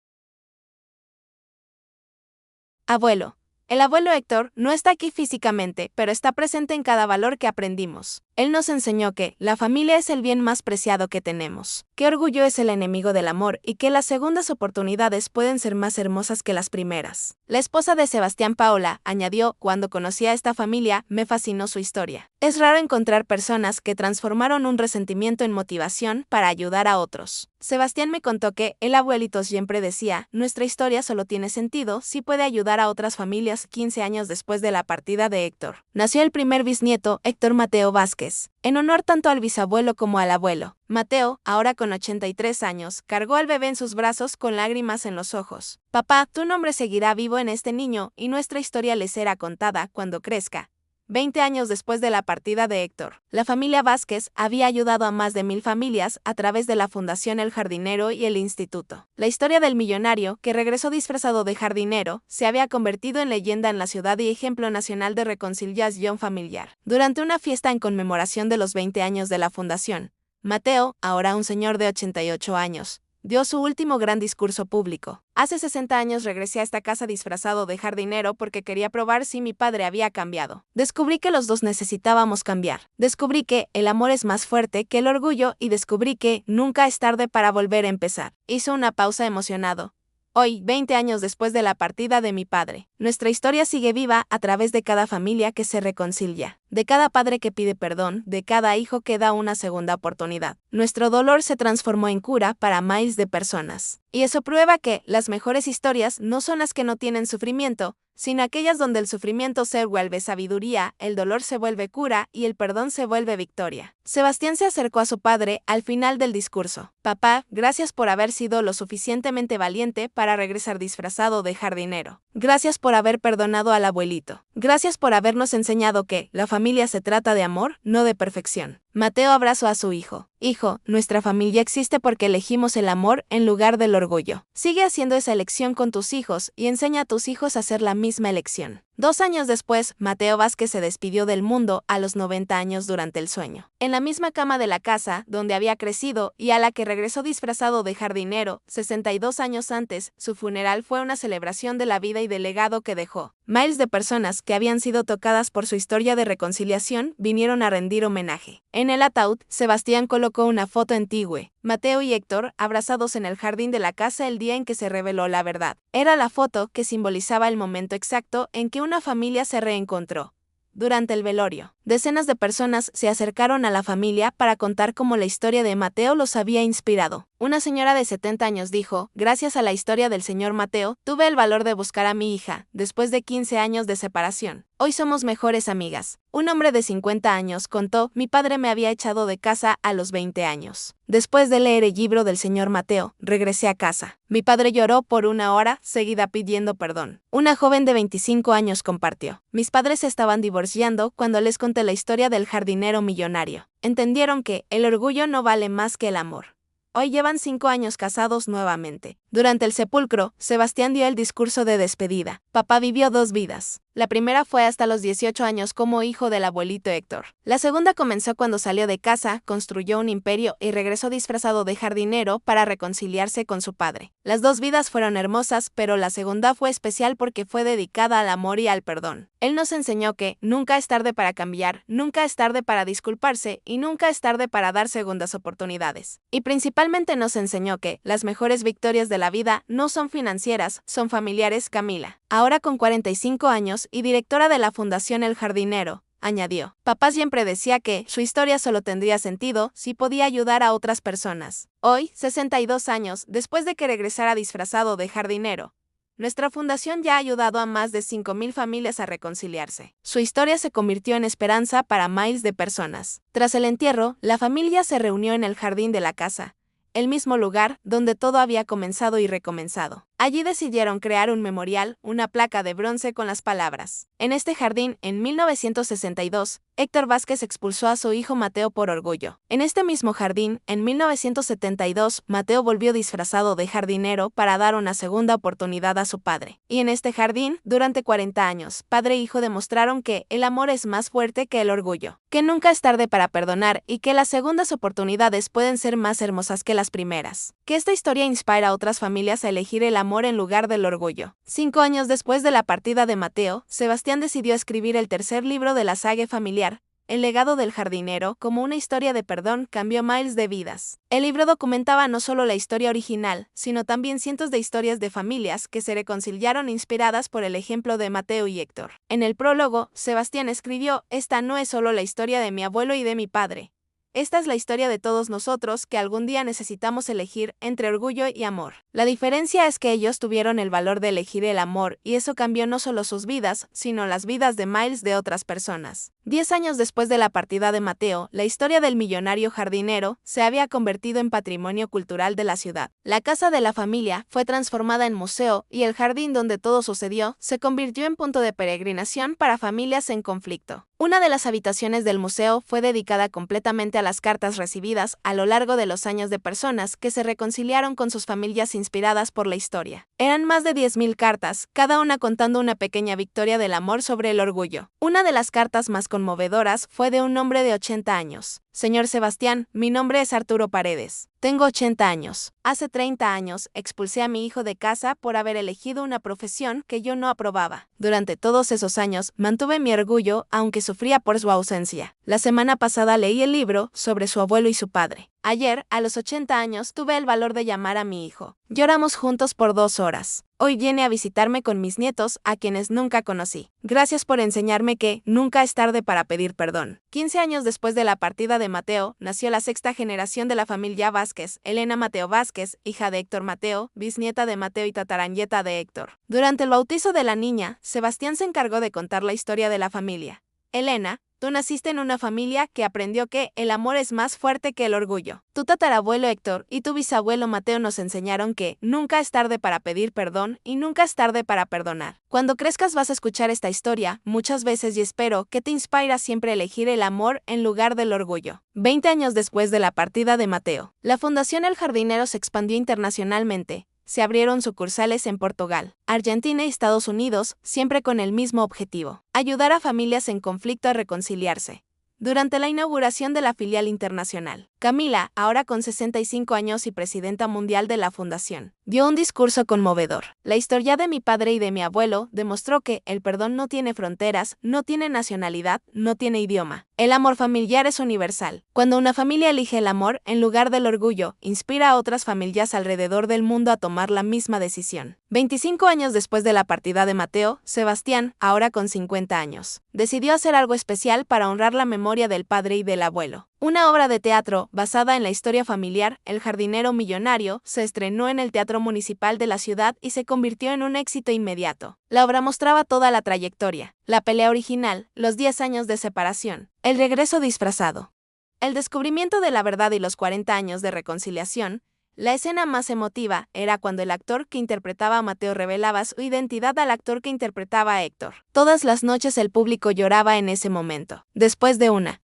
Abuelo. El abuelo Héctor no está aquí físicamente, pero está presente en cada valor que aprendimos. Él nos enseñó que la familia es el bien más preciado que tenemos, que orgullo es el enemigo del amor y que las segundas oportunidades pueden ser más hermosas que las primeras. La esposa de Sebastián, Paola, añadió, cuando conocí a esta familia, me fascinó su historia. Es raro encontrar personas que transformaron un resentimiento en motivación para ayudar a otros. Sebastián me contó que el abuelito siempre decía, nuestra historia solo tiene sentido si puede ayudar a otras familias 15 años después de la partida de Héctor. Nació el primer bisnieto, Héctor Mateo Vázquez, en honor tanto al bisabuelo como al abuelo. Mateo, ahora con 83 años, cargó al bebé en sus brazos con lágrimas en los ojos. Papá, tu nombre seguirá vivo en este niño y nuestra historia le será contada cuando crezca. 20 años después de la partida de Héctor, la familia Vázquez había ayudado a más de 1000 familias a través de la Fundación El Jardinero y el Instituto. La historia del millonario, que regresó disfrazado de jardinero, se había convertido en leyenda en la ciudad y ejemplo nacional de reconciliación familiar. Durante una fiesta en conmemoración de los 20 años de la Fundación, Mateo, ahora un señor de 88 años, dio su último gran discurso público. Hace 60 años regresé a esta casa disfrazado de jardinero porque quería probar si mi padre había cambiado. Descubrí que los dos necesitábamos cambiar. Descubrí que el amor es más fuerte que el orgullo y descubrí que nunca es tarde para volver a empezar. Hizo una pausa emocionado. Hoy, 20 años después de la partida de mi padre, nuestra historia sigue viva a través de cada familia que se reconcilia, de cada padre que pide perdón, de cada hijo que da una segunda oportunidad. Nuestro dolor se transformó en cura para miles de personas. Y eso prueba que las mejores historias no son las que no tienen sufrimiento, sino aquellas donde el sufrimiento se vuelve sabiduría, el dolor se vuelve cura y el perdón se vuelve victoria. Sebastián se acercó a su padre al final del discurso. Papá, gracias por haber sido lo suficientemente valiente para regresar disfrazado de jardinero. Gracias por haber perdonado al abuelito. Gracias por habernos enseñado que la familia se trata de amor, no de perfección. Mateo abrazó a su hijo. Hijo, nuestra familia existe porque elegimos el amor en lugar del orgullo. Sigue haciendo esa elección con tus hijos y enseña a tus hijos a hacer la misma elección. 2 años después, Mateo Vázquez se despidió del mundo a los 90 años durante el sueño. En la misma cama de la casa donde había crecido y a la que regresó disfrazado de jardinero, 62 años antes, su funeral fue una celebración de la vida y del legado que dejó. Miles de personas que habían sido tocadas por su historia de reconciliación vinieron a rendir homenaje. En el ataúd, Sebastián colocó una foto antigua. Mateo y Héctor abrazados en el jardín de la casa el día en que se reveló la verdad. Era la foto que simbolizaba el momento exacto en que una familia se reencontró. Durante el velorio, decenas de personas se acercaron a la familia para contar cómo la historia de Mateo los había inspirado. Una señora de 70 años dijo, gracias a la historia del señor Mateo, tuve el valor de buscar a mi hija, después de 15 años de separación. Hoy somos mejores amigas. Un hombre de 50 años contó, mi padre me había echado de casa a los 20 años. Después de leer el libro del señor Mateo, regresé a casa. Mi padre lloró por 1 hora, seguida pidiendo perdón. Una joven de 25 años compartió, mis padres se estaban divorciando cuando les conté la historia del jardinero millonario. Entendieron que el orgullo no vale más que el amor. Hoy llevan 5 años casados nuevamente. Durante el sepulcro, Sebastián dio el discurso de despedida. Papá vivió 2 vidas. La primera fue hasta los 18 años como hijo del abuelito Héctor. La segunda comenzó cuando salió de casa, construyó un imperio y regresó disfrazado de jardinero para reconciliarse con su padre. Las 2 vidas fueron hermosas, pero la segunda fue especial porque fue dedicada al amor y al perdón. Él nos enseñó que nunca es tarde para cambiar, nunca es tarde para disculparse y nunca es tarde para dar segundas oportunidades. Y principalmente nos enseñó que las mejores victorias de la vida no son financieras, son familiares. Camila, ahora con 45 años y directora de la Fundación El Jardinero, añadió, papá siempre decía que su historia solo tendría sentido si podía ayudar a otras personas. Hoy, 62 años, después de que regresara disfrazado de jardinero, nuestra fundación ya ha ayudado a más de 5,000 familias a reconciliarse. Su historia se convirtió en esperanza para miles de personas. Tras el entierro, la familia se reunió en el jardín de la casa, el mismo lugar donde todo había comenzado y recomenzado. Allí decidieron crear un memorial, una placa de bronce con las palabras. En este jardín, en 1962, Héctor Vázquez expulsó a su hijo Mateo por orgullo. En este mismo jardín, en 1972, Mateo volvió disfrazado de jardinero para dar una segunda oportunidad a su padre. Y en este jardín, durante 40 años, padre e hijo demostraron que el amor es más fuerte que el orgullo, que nunca es tarde para perdonar y que las segundas oportunidades pueden ser más hermosas que las primeras. Que esta historia inspira a otras familias a elegir el amor en lugar del orgullo. 5 años después de la partida de Mateo, Sebastián decidió escribir el tercer libro de la saga familiar, El legado del jardinero, como una historia de perdón cambió miles de vidas. El libro documentaba no solo la historia original, sino también cientos de historias de familias que se reconciliaron inspiradas por el ejemplo de Mateo y Héctor. En el prólogo, Sebastián escribió, esta no es solo la historia de mi abuelo y de mi padre. Esta es la historia de todos nosotros que algún día necesitamos elegir entre orgullo y amor. La diferencia es que ellos tuvieron el valor de elegir el amor y eso cambió no solo sus vidas, sino las vidas de miles de otras personas. 10 años después de la partida de Mateo, la historia del millonario jardinero se había convertido en patrimonio cultural de la ciudad. La casa de la familia fue transformada en museo y el jardín donde todo sucedió se convirtió en punto de peregrinación para familias en conflicto. Una de las habitaciones del museo fue dedicada completamente a las cartas recibidas a lo largo de los años de personas que se reconciliaron con sus familias inspiradas por la historia. Eran más de 10,000 cartas, cada una contando una pequeña victoria del amor sobre el orgullo. Una de las cartas más conmovedoras fue de un hombre de 80 años. Señor Sebastián, mi nombre es Arturo Paredes. Tengo 80 años. Hace 30 años expulsé a mi hijo de casa por haber elegido una profesión que yo no aprobaba. Durante todos esos años mantuve mi orgullo, aunque sufría por su ausencia. La semana pasada leí el libro sobre su abuelo y su padre. Ayer, a los 80 años, tuve el valor de llamar a mi hijo. Lloramos juntos por 2 horas. Hoy viene a visitarme con mis nietos, a quienes nunca conocí. Gracias por enseñarme que nunca es tarde para pedir perdón. 15 años después de la partida de Mateo, nació la sexta generación de la familia Vázquez, Elena Mateo Vázquez, hija de Héctor Mateo, bisnieta de Mateo y tataranieta de Héctor. Durante el bautizo de la niña, Sebastián se encargó de contar la historia de la familia. Elena, tú naciste en una familia que aprendió que el amor es más fuerte que el orgullo. Tu tatarabuelo Héctor y tu bisabuelo Mateo nos enseñaron que nunca es tarde para pedir perdón y nunca es tarde para perdonar. Cuando crezcas vas a escuchar esta historia muchas veces y espero que te inspire siempre a elegir el amor en lugar del orgullo. 20 años después de la partida de Mateo, la Fundación El Jardinero se expandió internacionalmente. Se abrieron sucursales en Portugal, Argentina y Estados Unidos, siempre con el mismo objetivo: ayudar a familias en conflicto a reconciliarse. Durante la inauguración de la filial internacional, Camila, ahora con 65 años y presidenta mundial de la fundación, dio un discurso conmovedor. La historia de mi padre y de mi abuelo demostró que el perdón no tiene fronteras, no tiene nacionalidad, no tiene idioma. El amor familiar es universal. Cuando una familia elige el amor en lugar del orgullo, inspira a otras familias alrededor del mundo a tomar la misma decisión. 25 años después de la partida de Mateo, Sebastián, ahora con 50 años, decidió hacer algo especial para honrar la memoria del padre y del abuelo. Una obra de teatro, basada en la historia familiar, El jardinero millonario, se estrenó en el Teatro Municipal de la ciudad y se convirtió en un éxito inmediato. La obra mostraba toda la trayectoria: la pelea original, los 10 años de separación, el regreso disfrazado, el descubrimiento de la verdad y los 40 años de reconciliación. La escena más emotiva era cuando el actor que interpretaba a Mateo revelaba su identidad al actor que interpretaba a Héctor. Todas las noches el público lloraba en ese momento. Después de una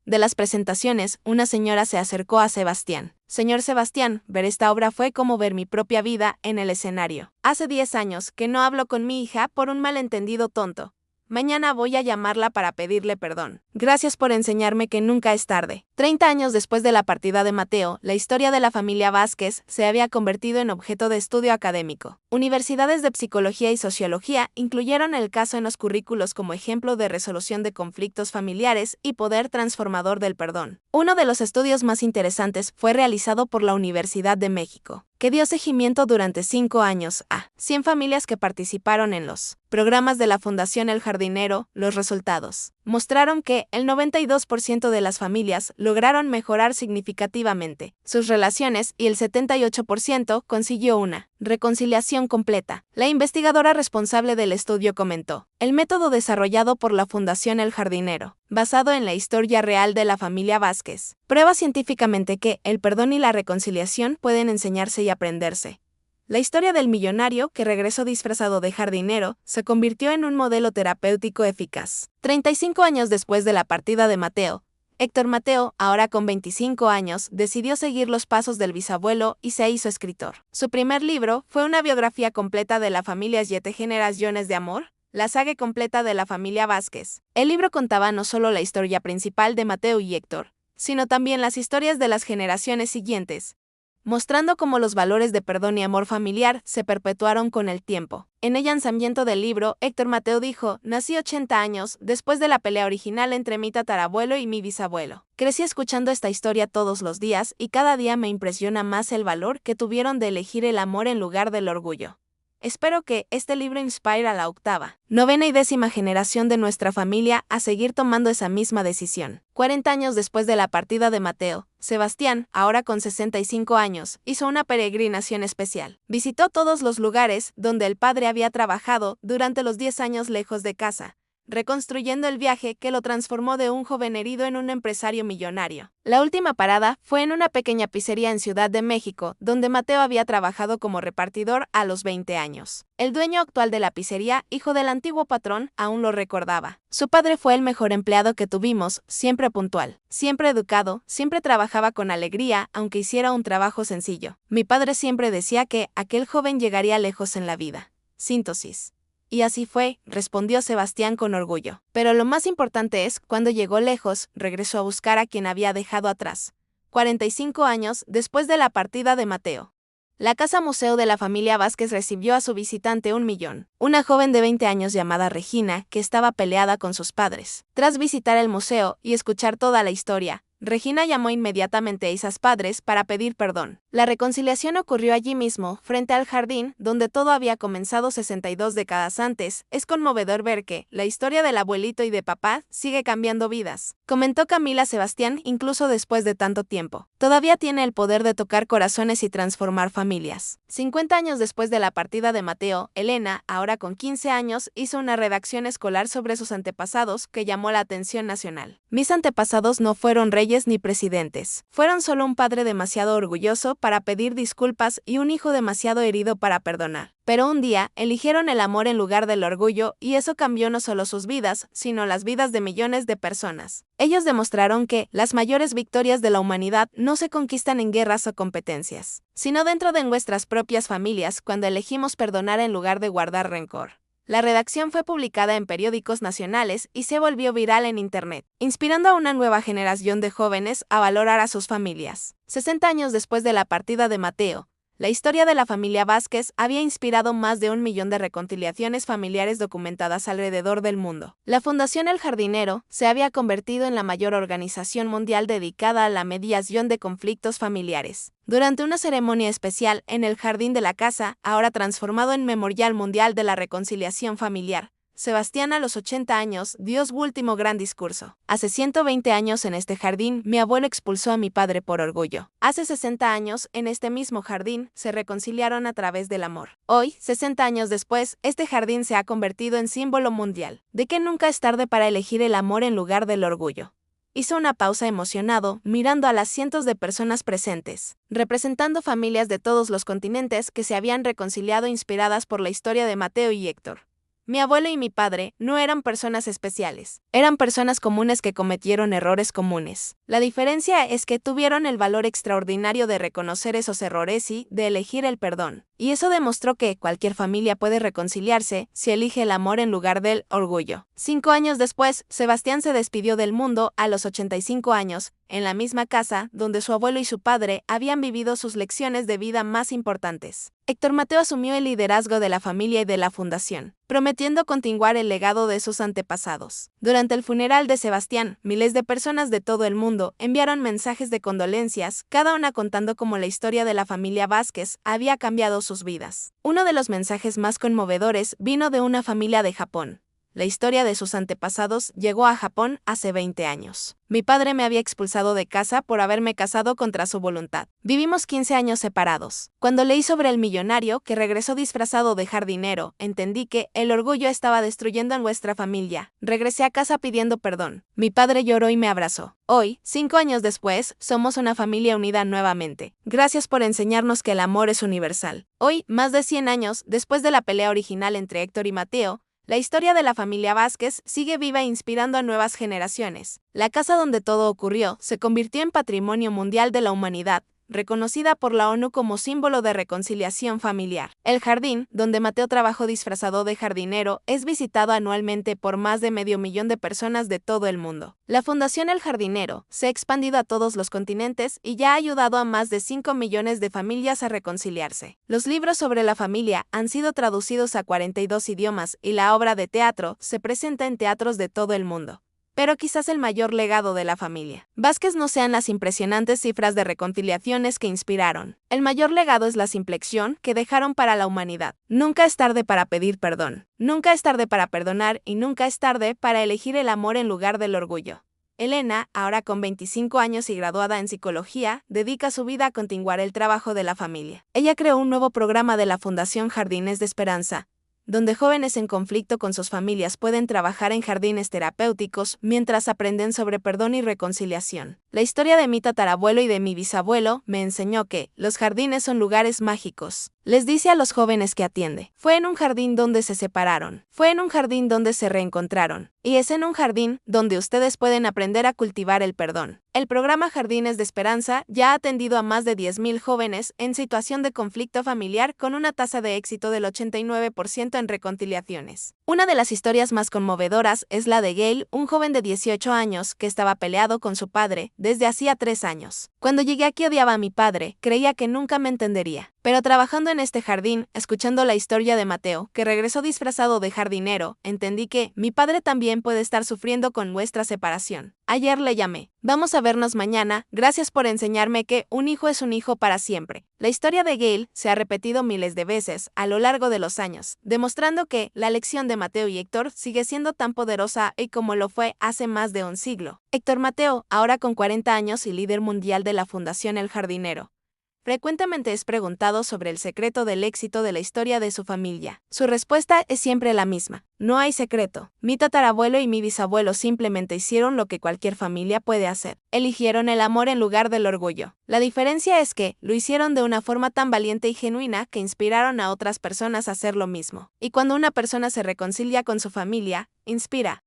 de las presentaciones, una señora se acercó a Sebastián. Señor Sebastián, ver esta obra fue como ver mi propia vida en el escenario. Hace 10 años que no hablo con mi hija por un malentendido tonto. Mañana voy a llamarla para pedirle perdón. Gracias por enseñarme que nunca es tarde. 30 años después de la partida de Mateo, la historia de la familia Vázquez se había convertido en objeto de estudio académico. Universidades de psicología y sociología incluyeron el caso en los currículos como ejemplo de resolución de conflictos familiares y poder transformador del perdón. Uno de los estudios más interesantes fue realizado por la Universidad de México, que dio seguimiento durante 5 años a 100 familias que participaron en los programas de la Fundación El Jardinero. Los resultados mostraron que el 92% de las familias lograron mejorar significativamente sus relaciones y el 78% consiguió una reconciliación completa. La investigadora responsable del estudio comentó: el método desarrollado por la Fundación El Jardinero, basado en la historia real de la familia Vázquez, prueba científicamente que el perdón y la reconciliación pueden enseñarse y aprenderse. La historia del millonario que regresó disfrazado de jardinero se convirtió en un modelo terapéutico eficaz. 35 años después de la partida de Mateo, Héctor Mateo, ahora con 25 años, decidió seguir los pasos del bisabuelo y se hizo escritor. Su primer libro fue una biografía completa de la familia Siete Generaciones de Amor, la saga completa de la familia Vázquez. El libro contaba no solo la historia principal de Mateo y Héctor, sino también las historias de las generaciones siguientes, mostrando cómo los valores de perdón y amor familiar se perpetuaron con el tiempo. En el lanzamiento del libro, Héctor Mateo dijo: nací 80 años después de la pelea original entre mi tatarabuelo y mi bisabuelo. Crecí escuchando esta historia todos los días y cada día me impresiona más el valor que tuvieron de elegir el amor en lugar del orgullo. Espero que este libro inspire a la octava, novena y 10ª generación de nuestra familia a seguir tomando esa misma decisión. 40 años después de la partida de Mateo, Sebastián, ahora con 65 años, hizo una peregrinación especial. Visitó todos los lugares donde el padre había trabajado durante los 10 años lejos de casa, reconstruyendo el viaje que lo transformó de un joven herido en un empresario millonario. La última parada fue en una pequeña pizzería en Ciudad de México, donde Mateo había trabajado como repartidor a los 20 años. El dueño actual de la pizzería, hijo del antiguo patrón, aún lo recordaba. Su padre fue el mejor empleado que tuvimos, siempre puntual, siempre educado, siempre trabajaba con alegría, aunque hiciera un trabajo sencillo. Mi padre siempre decía que aquel joven llegaría lejos en la vida. Síntesis. Y así fue, respondió Sebastián con orgullo. Pero lo más importante es, cuando llegó lejos, regresó a buscar a quien había dejado atrás. 45 años después de la partida de Mateo. La casa museo de la familia Vázquez recibió a su visitante 1.000.000, una joven de 20 años llamada Regina, que estaba peleada con sus padres. Tras visitar el museo y escuchar toda la historia, Regina llamó inmediatamente a esos padres para pedir perdón. La reconciliación ocurrió allí mismo, frente al jardín, donde todo había comenzado 62 décadas antes. Es conmovedor ver que la historia del abuelito y de papá sigue cambiando vidas, comentó Camila Sebastián, incluso después de tanto tiempo. Todavía tiene el poder de tocar corazones y transformar familias. 50 años después de la partida de Mateo, Elena, ahora con 15 años, hizo una redacción escolar sobre sus antepasados que llamó la atención nacional. Mis antepasados no fueron reyes ni presidentes. Fueron solo un padre demasiado orgulloso para pedir disculpas y un hijo demasiado herido para perdonar. Pero un día, eligieron el amor en lugar del orgullo y eso cambió no solo sus vidas, sino las vidas de millones de personas. Ellos demostraron que las mayores victorias de la humanidad no se conquistan en guerras o competencias, sino dentro de nuestras propias familias cuando elegimos perdonar en lugar de guardar rencor. La redacción fue publicada en periódicos nacionales y se volvió viral en Internet, inspirando a una nueva generación de jóvenes a valorar a sus familias. 60 años después de la partida de Mateo, la historia de la familia Vázquez había inspirado más de 1.000.000 de reconciliaciones familiares documentadas alrededor del mundo. La Fundación El Jardinero se había convertido en la mayor organización mundial dedicada a la mediación de conflictos familiares. Durante una ceremonia especial en el jardín de la casa, ahora transformado en Memorial Mundial de la Reconciliación Familiar, Sebastián, a los 80 años, dio su último gran discurso. Hace 120 años en este jardín, mi abuelo expulsó a mi padre por orgullo. Hace 60 años, en este mismo jardín, se reconciliaron a través del amor. Hoy, 60 años después, este jardín se ha convertido en símbolo mundial de que nunca es tarde para elegir el amor en lugar del orgullo. Hizo una pausa emocionado, mirando a las cientos de personas presentes, representando familias de todos los continentes que se habían reconciliado inspiradas por la historia de Mateo y Héctor. Mi abuelo y mi padre no eran personas especiales, eran personas comunes que cometieron errores comunes. La diferencia es que tuvieron el valor extraordinario de reconocer esos errores y de elegir el perdón. Y eso demostró que cualquier familia puede reconciliarse si elige el amor en lugar del orgullo. 5 años después, Sebastián se despidió del mundo a los 85 años, en la misma casa donde su abuelo y su padre habían vivido sus lecciones de vida más importantes. Héctor Mateo asumió el liderazgo de la familia y de la fundación, prometiendo continuar el legado de sus antepasados. Durante el funeral de Sebastián, miles de personas de todo el mundo enviaron mensajes de condolencias, cada una contando cómo la historia de la familia Vázquez había cambiado sus vidas. Uno de los mensajes más conmovedores vino de una familia de Japón. La historia de sus antepasados llegó a Japón hace 20 años. Mi padre me había expulsado de casa por haberme casado contra su voluntad. Vivimos 15 años separados. Cuando leí sobre el millonario que regresó disfrazado de jardinero, entendí que el orgullo estaba destruyendo a nuestra familia. Regresé a casa pidiendo perdón. Mi padre lloró y me abrazó. Hoy, 5 años después, somos una familia unida nuevamente. Gracias por enseñarnos que el amor es universal. Hoy, más de 100 años después de la pelea original entre Héctor y Mateo, la historia de la familia Vázquez sigue viva e inspirando a nuevas generaciones. La casa donde todo ocurrió se convirtió en Patrimonio Mundial de la Humanidad, reconocida por la ONU como símbolo de reconciliación familiar. El jardín, donde Mateo trabajó disfrazado de jardinero, es visitado anualmente por más de 500.000 de personas de todo el mundo. La Fundación El Jardinero se ha expandido a todos los continentes y ya ha ayudado a más de 5 millones de familias a reconciliarse. Los libros sobre la familia han sido traducidos a 42 idiomas y la obra de teatro se presenta en teatros de todo el mundo. Pero quizás el mayor legado de la familia Vázquez no sean las impresionantes cifras de reconciliaciones que inspiraron. El mayor legado es la simple lección que dejaron para la humanidad. Nunca es tarde para pedir perdón. Nunca es tarde para perdonar y nunca es tarde para elegir el amor en lugar del orgullo. Elena, ahora con 25 años y graduada en psicología, dedica su vida a continuar el trabajo de la familia. Ella creó un nuevo programa de la Fundación Jardines de Esperanza, donde jóvenes en conflicto con sus familias pueden trabajar en jardines terapéuticos mientras aprenden sobre perdón y reconciliación. La historia de mi tatarabuelo y de mi bisabuelo me enseñó que los jardines son lugares mágicos. Les dice a los jóvenes que atiende. Fue en un jardín donde se separaron. Fue en un jardín donde se reencontraron. Y es en un jardín donde ustedes pueden aprender a cultivar el perdón. El programa Jardines de Esperanza ya ha atendido a más de 10.000 jóvenes en situación de conflicto familiar con una tasa de éxito del 89% en reconciliaciones. Una de las historias más conmovedoras es la de Gale, un joven de 18 años que estaba peleado con su padre desde hacía 3 años. Cuando llegué aquí odiaba a mi padre, creía que nunca me entendería. Pero trabajando en este jardín, escuchando la historia de Mateo, que regresó disfrazado de jardinero, entendí que mi padre también puede estar sufriendo con nuestra separación. Ayer le llamé. Vamos a vernos mañana, gracias por enseñarme que un hijo es un hijo para siempre. La historia de Gale se ha repetido miles de veces a lo largo de los años, demostrando que la lección de Mateo y Héctor sigue siendo tan poderosa y como lo fue hace más de un siglo. Héctor Mateo, ahora con 40 años y líder mundial de la Fundación El Jardinero, frecuentemente es preguntado sobre el secreto del éxito de la historia de su familia. Su respuesta es siempre la misma: no hay secreto. Mi tatarabuelo y mi bisabuelo simplemente hicieron lo que cualquier familia puede hacer. Eligieron el amor en lugar del orgullo. La diferencia es que lo hicieron de una forma tan valiente y genuina que inspiraron a otras personas a hacer lo mismo. Y cuando una persona se reconcilia con su familia, inspira.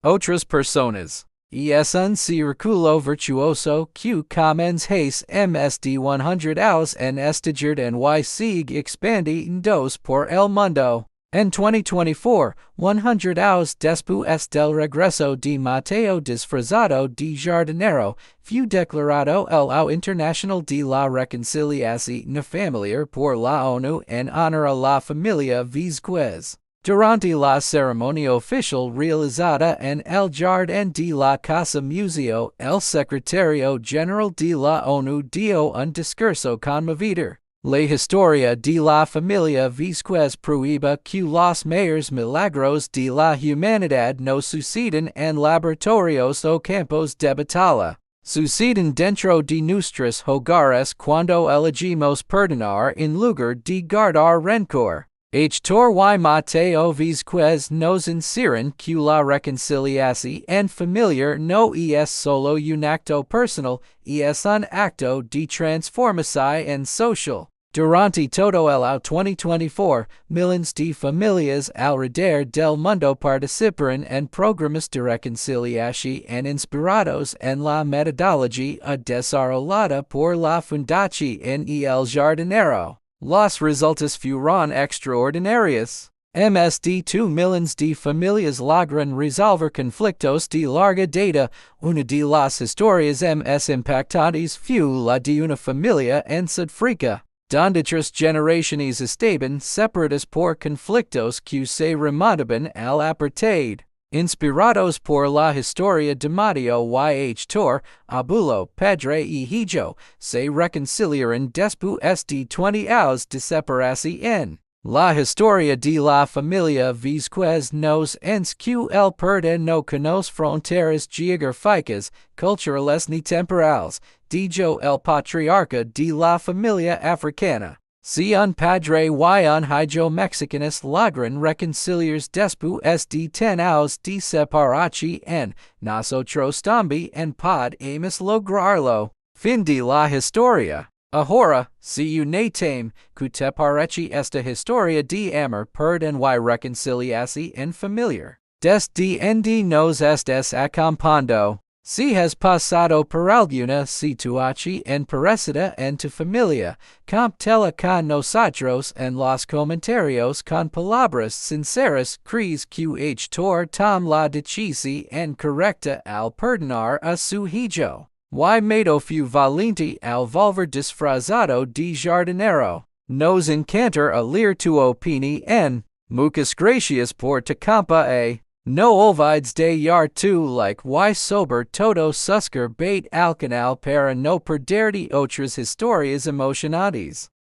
Otras personas. Es un círculo virtuoso que comienza MSD 100 años en estagiar y sigue expandiendo por el mundo. En 2024, 100 años después del regreso de Mateo disfrazado de jardinero, fue declarado el Año Internacional de la Reconciliación Familiar por la ONU en honor a la familia Vázquez. Durante la ceremonia oficial realizada en el Jardín de la Casa Museo, el secretario general de la ONU dio un discurso conmovedor. La historia de la familia Vázquez prueba que los mayores milagros de la humanidad no suceden en laboratorios o campos de batalla. Suceden dentro de nuestros hogares cuando elegimos perdonar en lugar de guardar rencor. Héctor y Mateo Vázquez nos enseñan que la reconciliación familiar no es solo un acto personal, es un acto de transformación social. Durante todo el año 2024, millones de familias alrededor del mundo participaron en programas de reconciliación inspirados en la metodología desarrollada por la Fundación El Jardinero. Los resultados fueron extraordinarios. MSD 2 millones de familias logran resolver conflictos de larga data. Una de las historias más impactantes fue la de una familia en Sudáfrica, donde 3 generaciones estaban separadas por conflictos que se remontaban al apartheid. Inspirados por la historia de Mateo y Héctor, abuelo, padre y hijo se reconciliaron después de 20 años de separación. La historia de la familia Vázquez nos enseña que el perdón no conoce fronteras geográficas, culturales ni temporales, dijo el patriarca de la familia africana. Si un padre y un hijo mexicanos logran reconciliarse después de 10 años de separación, nosotros también podemos lograrlo. Fin de la historia. Ahora, si una tem que te parece esta historia de amor, perdón y reconciliación familiar, desde donde nos estés acompañando. Si has pasado por alguna situación parecida en tu familia, compártela con nosotros en los comentarios con palabras sinceras. ¿Crees que Héctor toma la decisión correcta al perdonar a su hijo? Y Mateo fue valiente al volver disfrazado de jardinero. Nos encanta leer tu opinión. Muchas gracias por tu compañía. No olvides de dar tu like y sobre todo suscribirte al canal para no perderte otras historias emocionantes.